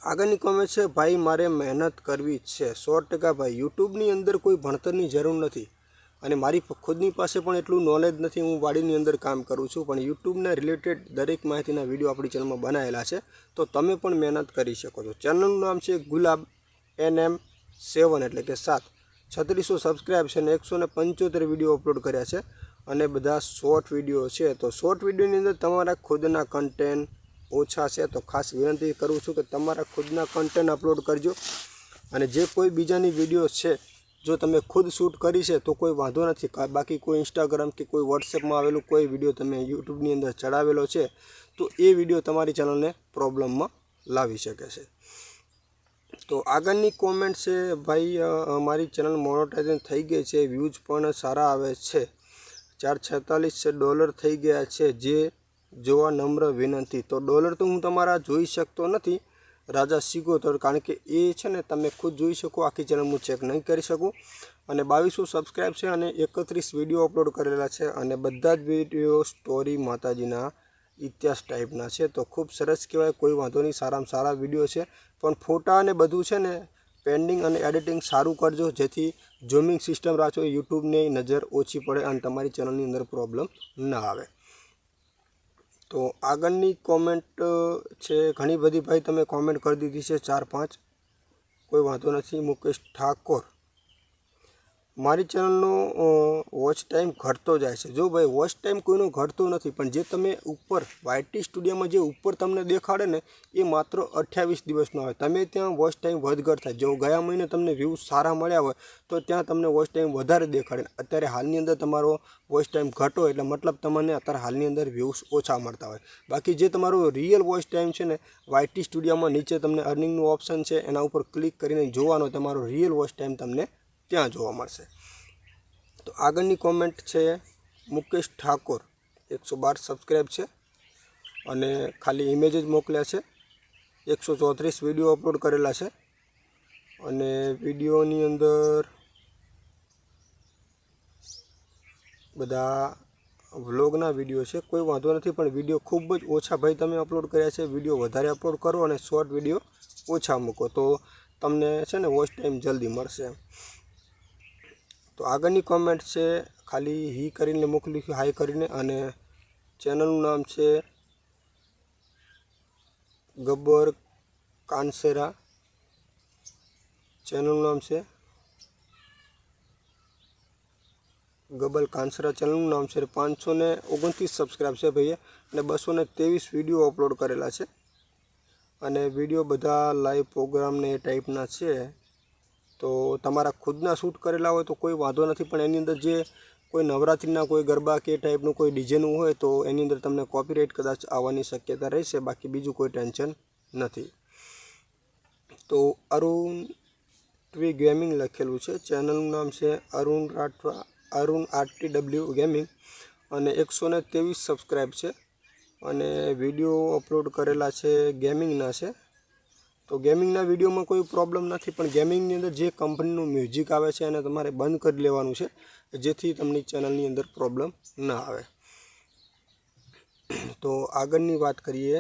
Speaker 1: આગળની કોમેન્ટ છે ભાઈ મારે મહેનત કરવી છે 100%. ભાઈ યુટ્યુબની અંદર કોઈ ભણતરની જરૂર નથી અને મારી ખુદની પાસે પણ એટલું નોલેજ નથી. હું વાડીની અંદર કામ કરું છું, પણ યુટ્યુબના રિલેટેડ દરેક માહિતીના વિડીયો આપણી ચેનલમાં બનાવેલા છે, તો તમે પણ મહેનત કરી શકો છો. ચેનલનું નામ છે ગુલાબ NM7 એટલે કે 7. 3600 સબસ્ક્રાઈબ છે અને 175 વિડીયો અપલોડ કર્યા છે અને બધા શોર્ટ વિડીયો છે. તો શોર્ટ વિડીયોની અંદર તમારા ખુદના કન્ટેન્ટ ઓછા છે તો ખાસ વિનંતી કરું છું કે તમારા ખુદના કન્ટેન્ટ અપલોડ કરજો. અને જે કોઈ બીજાની વિડીયો છે જો તમે ખુદ શૂટ કરી છે તો કોઈ વાંધો નથી. બાકી કોઈ ઇન્સ્ટાગ્રામ કે કોઈ વોટ્સએપમાં આવેલું કોઈ વિડીયો તમે યુટ્યુબની અંદર ચડાવેલો છે તો એ વિડીયો તમારી ચેનલને પ્રોબ્લેમમાં લાવી શકે છે. તો આગળની કોમેન્ટ છે ભાઈ મારી ચેનલ મોનેટાઇઝેશન થઈ ગઈ છે, વ્યૂઝ પણ સારા આવે છે, $446 થઈ ગયા છે, જે જોવા નમ્ર વિનંતી। તો ડોલર તો હું તમારા જોઈ શકતો નથી રાજા સિગોતર, કારણ કે એ છે ને તમે ખુદ જોઈ શકો, આખી ચેનલ હું ચેક નહીં કરી શકું। અને 2200 સબસ્ક્રાઈબ છે અને 31 વિડીયો અપલોડ કરેલા છે અને બધા જ વિડીયો સ્ટોરી માતાજીના ઇતિહાસ ટાઈપના છે। તો ખૂબ સરસ કહેવાય, કોઈ વાંધો નહીં, સારામાં સારા વિડીયો છે, પણ ફોટા અને બધું છે ને પેન્ડિંગ અને એડિટિંગ સારું કરજો, જેથી ઝૂમિંગ સિસ્ટમ રાખો, યુટ્યુબની નજર ઓછી પડે અને તમારી ચેનલની અંદર પ્રોબ્લેમ ના આવે। તો આગળની કોમેન્ટ છે ઘણી બધી, ભાઈ તમે કોમેન્ટ કરી દીધી છે 4-5, કોઈ વાંધો નથી। મુકેશ ઠાકોર, મારી ચેનલનો વોચ ટાઈમ ઘટતો જાય છે। જો ભાઈ વોચ ટાઈમ કોઈનો ઘટતો નથી, પણ જે તમે ઉપર વાયટી સ્ટુડિયોમાં જે ઉપર તમને દેખાડે ને એ માત્ર 28 દિવસનો હોય, તમે ત્યાં વોચ ટાઈમ વધઘટ થાય। જો ગયા મહિને તમને વ્યૂઝ સારા મળ્યા હોય તો ત્યાં તમને વોચ ટાઈમ વધારે દેખાડે, અત્યારે હાલની અંદર તમારો વોચ ટાઈમ ઘટો એટલે મતલબ તમને અત્યારે હાલની અંદર વ્યૂઝ ઓછા મળતા હોય। બાકી જે તમારો રિયલ વોચ ટાઈમ છે ને વાયટી સ્ટુડિયોમાં નીચે તમને અર્નિંગનું ઓપ્શન છે, એના ઉપર ક્લિક કરીને જોવાનો, તમારો રિયલ વોચ ટાઈમ તમને ત્યાં જોવા મળશે। તો આગળની કોમેન્ટ છે મુકેશ ઠાકોર, 112 સબસ્ક્રાઈબ છે અને ખાલી ઇમેજ જ મોકલ્યા છે। 134 વિડીયો અપલોડ કરેલા છે અને વિડીયોની અંદર બધા વ્લોગના વિડીયો છે, કોઈ વાંધો નથી, પણ વિડીયો ખૂબ જ ઓછા ભાઈ તમે અપલોડ કર્યા છે। વિડીયો વધારે અપલોડ કરો અને શોર્ટ વિડીયો ઓછા મૂકો તો તમને છે ને વોચ ટાઈમ જલ્દી મળશે। તો આગળની કોમેન્ટ છે ખાલી હી કરીને મોકલી, હાઈ કરીને, અને ચેનલનું નામ છે ગબ્બર કાનસેરા, ચેનલનું નામ છે ગબ્બર કાનસેરા, ચેનલનું નામ છે। 529 સબસ્ક્રાઈબ છે ભાઈએ અને 223 વિડીયો અપલોડ કરેલા છે અને વિડીયો બધા લાઈવ પ્રોગ્રામને એ ટાઈપના છે। તો તમારા ખુદના શૂટ કરેલા હોય તો કોઈ વાંધો નથી, પણ એની અંદર જે કોઈ નવરાત્રિના કોઈ ગરબા કે ટાઈપનું કોઈ ડીજેનું હોય તો એની અંદર તમને કોપીરાઇટ કદાચ આવવાની શક્યતા રહેશે, બાકી બીજું કોઈ ટેન્શન નથી। તો અરુણ ટ્વી ગેમિંગ લખેલું છે, ચેનલનું નામ છે અરુણ રાઠવા, અરુણ RTW ગેમિંગ અને 123 સબસ્ક્રાઈબ છે અને વિડીયો અપલોડ કરેલા છે ગેમિંગના છે। તો ગેમિંગના વિડીયોમાં કોઈ પ્રોબ્લેમ નથી, પણ ગેમિંગની અંદર જે કંપનીનું મ્યુઝિક આવે છે એને તમારે બંધ કરી લેવાનું છે, જેથી તમને ચેનલની અંદર પ્રોબ્લેમ ના આવે। તો આગળની વાત કરીએ,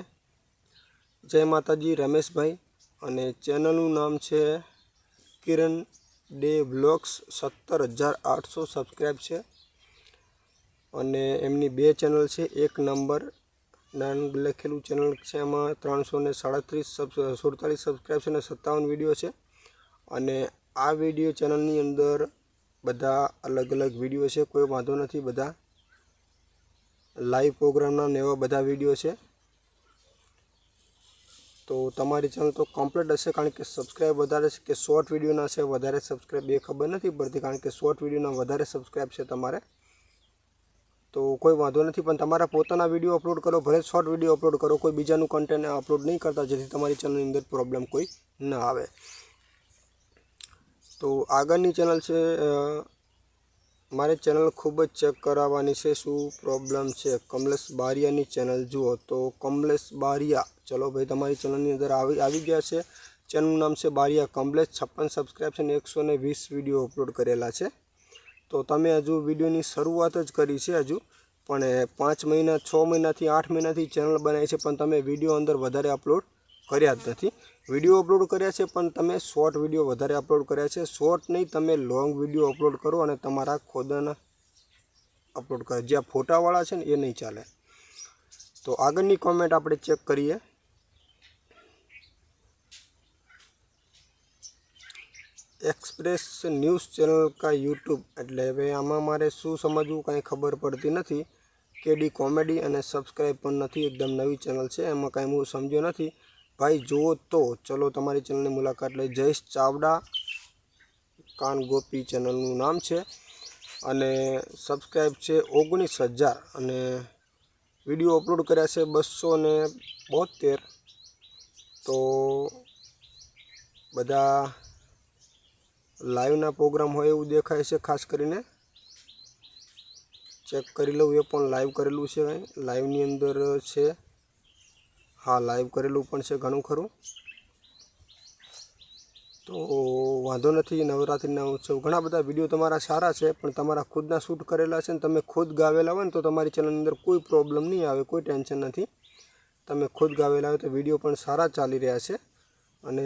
Speaker 1: જય માતાજી રમેશભાઈ, અને ચેનલનું નામ છે કિરણ ડે વ્લોગ્સ, 17,800 સબસ્ક્રાઈબ છે અને એમની 2 ચેનલ છે, એક નંબર નાનું લખેલું ચેનલ છે, એમાં 347 સબસ્ક્રાઈબ છે અને 57 વિડીયો છે। અને આ વિડીયો ચેનલની અંદર બધા અલગ અલગ વિડીયો છે, કોઈ વાંધો નથી, બધા લાઈવ પ્રોગ્રામના ને એવા બધા વિડીયો છે। તો તમારી ચેનલ તો કમ્પ્લીટ હશે, કારણ કે સબસ્ક્રાઈબ વધારે છે કે શોર્ટ વિડીયોના છે વધારે સબસ્ક્રાઈબ એ ખબર નથી પડતી, કારણ કે શોર્ટ વિડીયોના વધારે સબસ્ક્રાઈબ છે તમારે, તો કોઈ વાંધો નથી, પણ તમારા પોતાના વિડીયો અપલોડ કરો, ભલે શોર્ટ વિડીયો અપલોડ કરો, કોઈ બીજાનું કન્ટેન્ટ અપલોડ નહીં કરતા, જેથી તમારી ચેનલની અંદર પ્રોબ્લેમ કોઈ ના આવે। તો આગળની ચેનલ છે, મારી ચેનલ ખૂબ જ ચેક કરાવવાની છે, શું પ્રોબ્લેમ છે? કમલેશ બારિયાની ચેનલ જુઓ। તો કમલેશ બારિયા, ચલો ભાઈ તમારી ચેનલની અંદર આવી ગયા છે, ચેનલનું નામ છે બારિયા કમલેશ, 56 સબસ્ક્રાઈબ છે અને 120 વિડીયો અપલોડ કરેલા છે। તો તમે હજુ વિડીયોની શરૂઆત જ કરી છે હજુ, પણ 5 મહિના 6 મહિનાથી 8 મહિનાથી ચેનલ બનાવી છે, પણ તમે વિડીયો અંદર વધારે અપલોડ કર્યા જ નથી। વિડીયો અપલોડ કર્યા છે પણ તમે શોર્ટ વિડીયો વધારે અપલોડ કર્યા છે, શોર્ટ નહીં, તમે લોંગ વિડીયો અપલોડ કરો અને તમારા ખુદના અપલોડ કરો, જ્યાં ફોટાવાળા છે ને એ નહીં ચાલે। તો આગળની કોમેન્ટ આપણે ચેક કરીએ, एक्सप्रेस न्यूज़ चैनल का यूट्यूब એટલે હવે આમાં મારે શું સમજવું કાંઈ ખબર પડતી નથી। કેડી કોમેડી અને સબસ્ક્રાઈબ પણ નથી, એકદમ નવી ચેનલ છે, એમાં કાંઈ હું સમજ્યો નથી। ભાઈ જુઓ તો ચલો તમારી ચેનલની મુલાકાત લઈ। જયેશ ચાવડા કાન ગોપી ચેનલનું નામ છે અને સબસ્ક્રાઈબ છે 19,000 અને વિડીયો અપલોડ કર્યા છે 272। તો બધા લાઈવના પ્રોગ્રામ હોય એવું દેખાય છે, ખાસ કરીને ચેક કરી લઉં, એ પણ લાઈવ કરેલું છે, કંઈ લાઈવની અંદર છે. હા, લાઈવ કરેલું પણ છે ઘણું ખરું. તો વાંધો નથી. નવરાત્રિના ઉત્સવ ઘણા બધા વિડીયો તમારા સારા છે, પણ તમારા ખુદના શૂટ કરેલા છે ને તમે ખુદ ગાવેલા હોય ને તો તમારી ચેનલની અંદર કોઈ પ્રોબ્લેમ નહીં આવે, કોઈ ટેન્શન નથી. તમે ખુદ ગાવેલા હોય તો વિડીયો પણ સારા ચાલી રહ્યા છે અને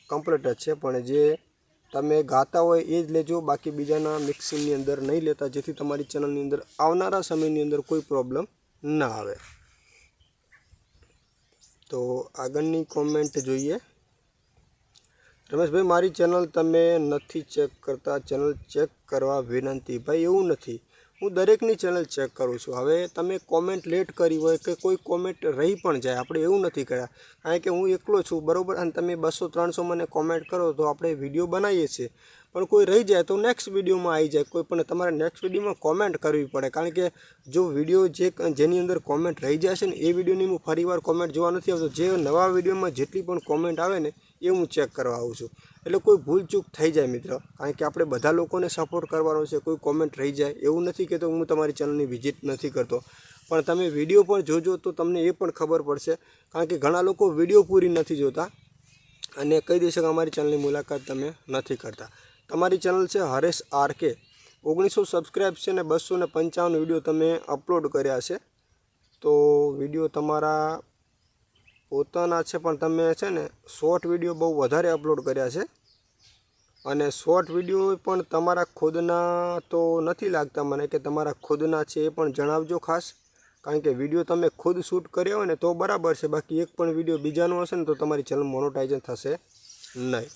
Speaker 1: કમ્પ્લીટ જ છે. પણ જે તમે ગાતા હોય એ જ લેજો, બાકી બીજાના મિક્સિંગની અંદર નહીં લેતા, જેથી તમારી ચેનલની અંદર આવનારા સમયની અંદર કોઈ પ્રોબ્લેમ ના આવે. તો આગળની કોમેન્ટ જોઈએ. રમેશભાઈ, મારી ચેનલ તમે નથી ચેક કરતા, ચેનલ ચેક કરવા વિનંતી. ભાઈ એવું નથી, હું દરેકની ચેનલ ચેક કરું છું. હવે તમે કોમેન્ટ લેટ કરી હોય કે કોઈ કોમેન્ટ રહી પણ જાય, આપણે એવું નથી કર્યા, કારણ કે હું એકલો છું બરાબર, અને તમે 200-300 મને કોમેન્ટ કરો તો આપણે વિડીયો બનાવીએ છીએ, પણ કોઈ રહી જાય તો નેક્સ્ટ વિડીયોમાં આવી જાય. કોઈ પણ તમારે નેક્સ્ટ વિડીયોમાં કોમેન્ટ કરવી પડે, કારણ કે જો વિડીયો જેની અંદર કોમેન્ટ રહી જાય છે ને એ વિડીયોની હું ફરીવાર કોમેન્ટ જોવા નથી આવતો. જે નવા વિડીયોમાં જેટલી પણ કોમેન્ટ આવે ને એ હું ચેક કરવા આવું છું. એટલે કોઈ ભૂલચૂક થઈ જાય મિત્ર, કારણ કે આપણે બધા લોકોને સપોર્ટ કરવાનો છે. કોઈ કોમેન્ટ રહી જાય એવું નથી કે તો હું તમારી ચેનલની વિઝિટ નથી કરતો, પણ તમે વિડીયો પણ જોજો તો તમને એ પણ ખબર પડશે, કારણ કે ઘણા લોકો વિડીયો પૂરી નથી જોતા અને કહી દેશે કે અમારી ચેનલની મુલાકાત તમે નથી કરતા. તમારી ચેનલ છે હરેશ RK, 1900 સબસ્ક્રાઈબ છે ને 255 વિડીયો તમે અપલોડ કર્યા છે. તો વિડીયો તમારા પોતાના છે, પણ તમે છે ને શોર્ટ વિડીયો બહુ વધારે અપલોડ કર્યા છે, અને શોર્ટ વિડીયો પણ તમારા ખુદના તો નથી લાગતા મને કે તમારા ખુદના છે, એ પણ જણાવજો ખાસ, કારણ કે વિડીયો તમે ખુદ શૂટ કર્યા હોય ને તો બરાબર છે, બાકી એક પણ વિડીયો બીજાનો હશે ને તો તમારી ચેનલ મોનોટાઇઝન થશે નહીં.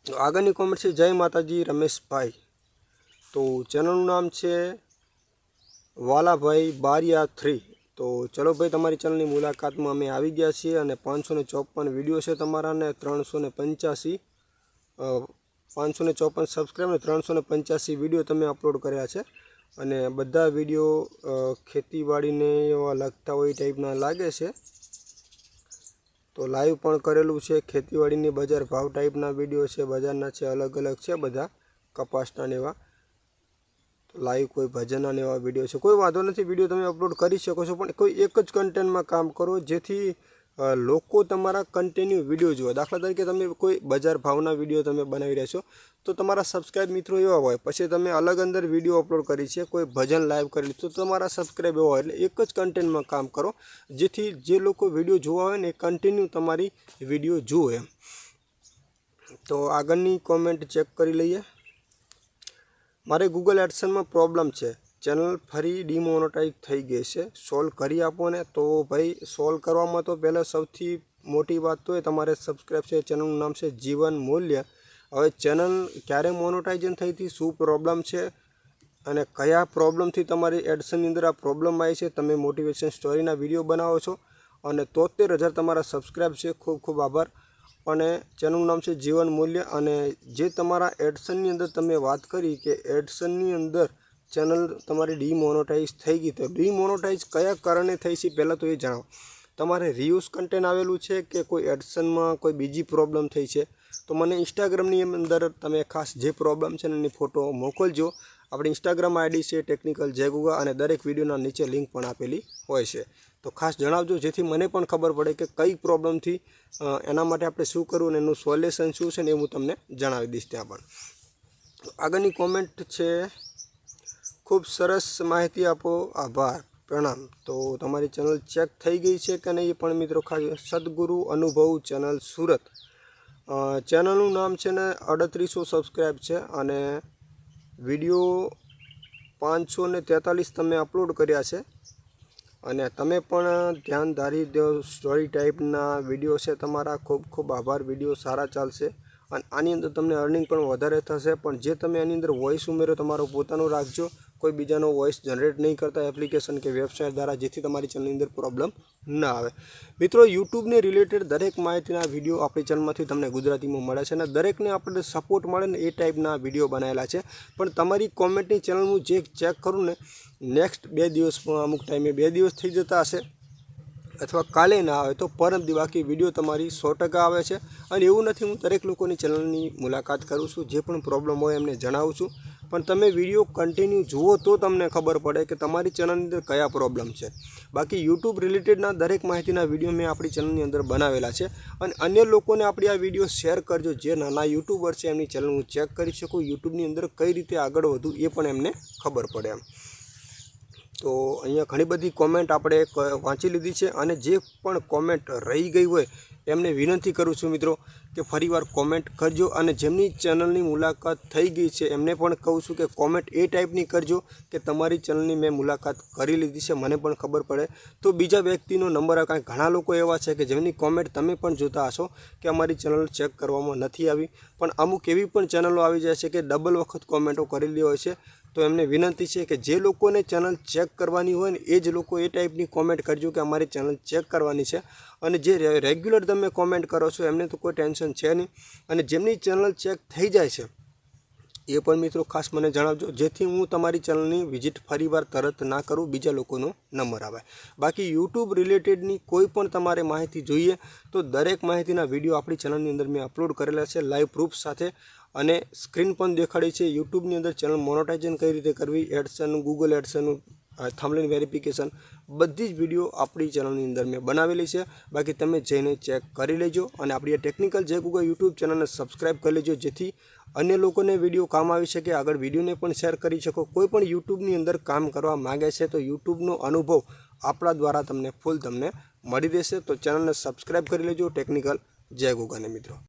Speaker 1: તો આગળની કોમેન્ટ છે, જય માતાજી રમેશભાઈ. તો ચેનલનું નામ છે વાલાભાઈ બારિયા 3. તો ચલો ભાઈ, તમારી ચેનલની મુલાકાતમાં અમે આવી ગયા છીએ અને 554 વિડીયો છે તમારા, ને 554 સબસ્ક્રાઈબ ને 385 વિડીયો તમે અપલોડ કર્યા છે, અને બધા વિડીયો ખેતીવાડીને એવા લગતા હોય ટાઈપના લાગે છે. તો લાઈવ પણ કરેલું છે, ખેતીવાડીની બજાર ભાવ ટાઈપના વિડીયો છે, બજારના છે, અલગ અલગ છે બધા, કપાસના ને એવા. તો લાઈવ કોઈ ભજનના ને એવા વિડીયો છે, કોઈ વાંધો નથી, વિડીયો તમે અપલોડ કરી શકો છો, પણ કોઈ એક જ કન્ટેન્ટમાં કામ કરો જેથી લોકો તમારા કન્ટિન્યુ વિડીયો જુએ. દાખલા તરીકે તમે કોઈ બજાર ભાવના વિડીયો તમે બનાવી રહ્યા છો તો તમારા સબસ્ક્રાઈબ મિત્રો એવા હોય, પછી તમે અલગ અંદર વિડીયો અપલોડ કરી છે, કોઈ ભજન લાઈવ કરી તો તમારા સબસ્ક્રાઈબ એવા હોય. એટલે એક જ કન્ટેન્ટમાં કામ કરો જેથી જે લોકો વિડીયો જોવા હોય ને એ કન્ટિન્યુ તમારી વિડીયો જુએ એમ. તો આગળની કોમેન્ટ ચેક કરી લઈએ. મારે ગૂગલ એડસન્સમાં પ્રોબ્લેમ છે, ચેનલ ફરી ડિમોનેટાઇઝ થઈ ગઈ છે, સોલ્વ કરી આપો ને. તો ભાઈ સોલ્વ કરવામાં તો પહેલાં સૌથી મોટી વાત તો એ તમારે સબસ્ક્રાઈબ છે, ચેનલનું નામ છે જીવન મૂલ્ય. હવે ચેનલ ક્યારે મોનેટાઇઝેશન થઈ હતી, શું પ્રોબ્લેમ છે અને કયા પ્રોબ્લેમથી તમારી એડસનની અંદર આ પ્રોબ્લેમ આવી છે. તમે મોટિવેશન સ્ટોરીના વિડીયો બનાવો છો અને 73,000 તમારા સબસ્ક્રાઈબ છે, ખૂબ ખૂબ આભાર. અને ચેનલનું નામ છે જીવન મૂલ્ય. અને જે તમારા એડસનની અંદર તમે વાત કરી કે એડસનની અંદર ચેનલ તમારી ડીમોનેટાઇઝ થઈ ગઈ, તો ડીમોનેટાઇઝ કયા કારણે થઈ છે પહેલાં તો એ જણાવો. તમારે રિયુઝ કન્ટેન્ટ આવેલું છે કે કોઈ એડસનમાં કોઈ બીજી પ્રોબ્લેમ થઈ છે, તો મને ઇન્સ્ટાગ્રામની અંદર તમે ખાસ જે પ્રોબ્લેમ છે ને એની ફોટો મોકલજો. આપણી ઇન્સ્ટાગ્રામ આઈડી છે ટેકનિકલ જય ગુગા, અને દરેક વિડીયોના નીચે લિંક પણ આપેલી હોય છે, તો ખાસ જણાવજો જેથી મને પણ ખબર પડે કે કઈ પ્રોબ્લેમથી એના માટે આપણે શું કરવું અને એનું સોલ્યુશન શું છે ને એ હું તમને જણાવી દઈશ ત્યાં પણ. આગળની કોમેન્ટ છે, ખૂબ સરસ માહિતી આપો, આભાર, પ્રણામ. તો તમારી ચેનલ ચેક થઈ ગઈ છે કે નહીં પણ મિત્રો ખાસ સદગુરુ અનુભવ ચેનલ સુરત. ચેનલનું નામ છે ને 3800 સબસ્ક્રાઈબ છે અને વિડીયો 543 તમે અપલોડ કર્યા છે, અને તમે પણ ધ્યાન ધારી દો. સ્ટોરી ટાઈપના વિડીયો છે તમારા, ખૂબ ખૂબ આભાર. વિડીયો સારા ચાલશે અને આની અંદર તમને અર્નિંગ પણ વધારે થશે. પણ જે તમે આની અંદર વોઇસ ઉમેરો તમારો પોતાનો રાખજો, કોઈ બીજાનો વોઇસ જનરેટ નહીં કરતા એપ્લિકેશન કે વેબસાઇટ દ્વારા, જેથી તમારી ચેનલની અંદર પ્રોબ્લેમ ના આવે. મિત્રો, યુટ્યુબને રિલેટેડ દરેક માહિતીના વિડીયો આપણી ચેનલમાંથી તમને ગુજરાતીમાં મળે છે, અને દરેકને આપણે સપોર્ટ મળે ને એ ટાઈપના વિડીયો બનાવેલા છે. પણ તમારી કોમેન્ટની ચેનલ હું જે ચેક કરું ને નેક્સ્ટ 2 દિવસમાં, અમુક ટાઈમે 2 દિવસ થઈ જતા હશે અથવા કાલે ના આવે તો પરમ દી, બાકી વિડીયો તમારી 100% આવે છે. અને એવું નથી, હું દરેક લોકોની ચેનલની મુલાકાત કરું છું, જે પણ પ્રોબ્લેમ હોય એમને જણાવું છું. પણ તમે વિડીયો કન્ટિન્યુ જુઓ તો તમને ખબર પડે કે તમારી ચેનલની અંદર કયા પ્રોબ્લેમ છે. બાકી યુટ્યુબ રિલેટેડના દરેક માહિતીના વિડીયો મેં આપણી ચેનલની અંદર બનાવેલા છે અને અન્ય લોકોને આપણી આ વિડીયો શેર કરજો. જે નાના યુટ્યુબર છે એમની ચેનલ હું ચેક કરી શકું, યુટ્યુબની અંદર કઈ રીતે આગળ વધવું એ પણ એમને ખબર પડે એમ. તો અહીંયા ઘણી બધી કોમેન્ટ આપણે વાંચી લીધી છે અને જે પણ કોમેન્ટ રહી ગઈ હોય એમને વિનંતી કરું છું મિત્રો કે ફરીવાર કોમેન્ટ કરજો. અને જેમની ચેનલની મુલાકાત થઈ ગઈ છે એમને પણ કહું છું કે કોમેન્ટ એ ટાઈપની કરજો કે તમારી ચેનલની મેં મુલાકાત કરી લીધી છે, મને પણ ખબર પડે. તો બીજા વ્યક્તિનો નંબર આવે, કારણ ઘણા લોકો એવા છે કે જેમની કોમેન્ટ તમે પણ જોતા હશો કે અમારી ચેનલ ચેક કરવામાં નથી આવી, પણ અમુક એવી પણ ચેનલો આવી જાય છે કે ડબલ વખત કોમેન્ટો કરેલી હોય છે. તો એમને વિનંતી છે કે જે લોકોને ચેનલ ચેક કરવાની હોય ને એ જ લોકો એ ટાઈપની કોમેન્ટ કરજો કે અમારી ચેનલ ચેક કરવાની છે. અને જે રેગ્યુલર તમે કોમેન્ટ કરો છો એમને તો કોઈ ટેન્શન છે નહીં. અને જેમની ચેનલ ચેક થઈ જાય છે એ પણ મિત્રો ખાસ મને જણાવજો, જેથી હું તમારી ચેનલની વિઝિટ ફરીવાર તરત ના કરું, બીજા લોકોનો નંબર આવે. બાકી યુટ્યુબ રિલેટેડની કોઈ પણ તમારે માહિતી જોઈએ તો દરેક માહિતીના વિડીયો આપણી ચેનલની અંદર મેં અપલોડ કરેલા છે લાઈવ પ્રૂફ સાથે, અને સ્ક્રીન પણ દેખાડી છે. યુટ્યુબની અંદર ચેનલ મોનેટાઇઝેશન કઈ રીતે કરવી, એડસનનું, ગૂગલ એડસનનું, થંબનેલ વેરિફિકેશન, બધી જ વિડીયો આપણી ચેનલની અંદર મેં બનાવેલી છે. બાકી તમે જઈને ચેક કરી લેજો અને આપણી આ ટેકનિકલ જય ગૂગલ યુટ્યુબ ચેનલને સબસ્ક્રાઈબ કરી લેજો, જેથી અન્ય લોકોને વિડીયો કામ આવી શકે, આગળ વિડીયોને પણ શેર કરી શકો. કોઈ પણ યુટ્યુબની અંદર કામ કરવા માગે છે તો યુટ્યુબનો અનુભવ આપણા દ્વારા તમને ફૂલ મળી રહેશે. તો ચેનલને સબસ્ક્રાઈબ કરી લેજો ટેકનિકલ જય ગૂગલને મિત્રો.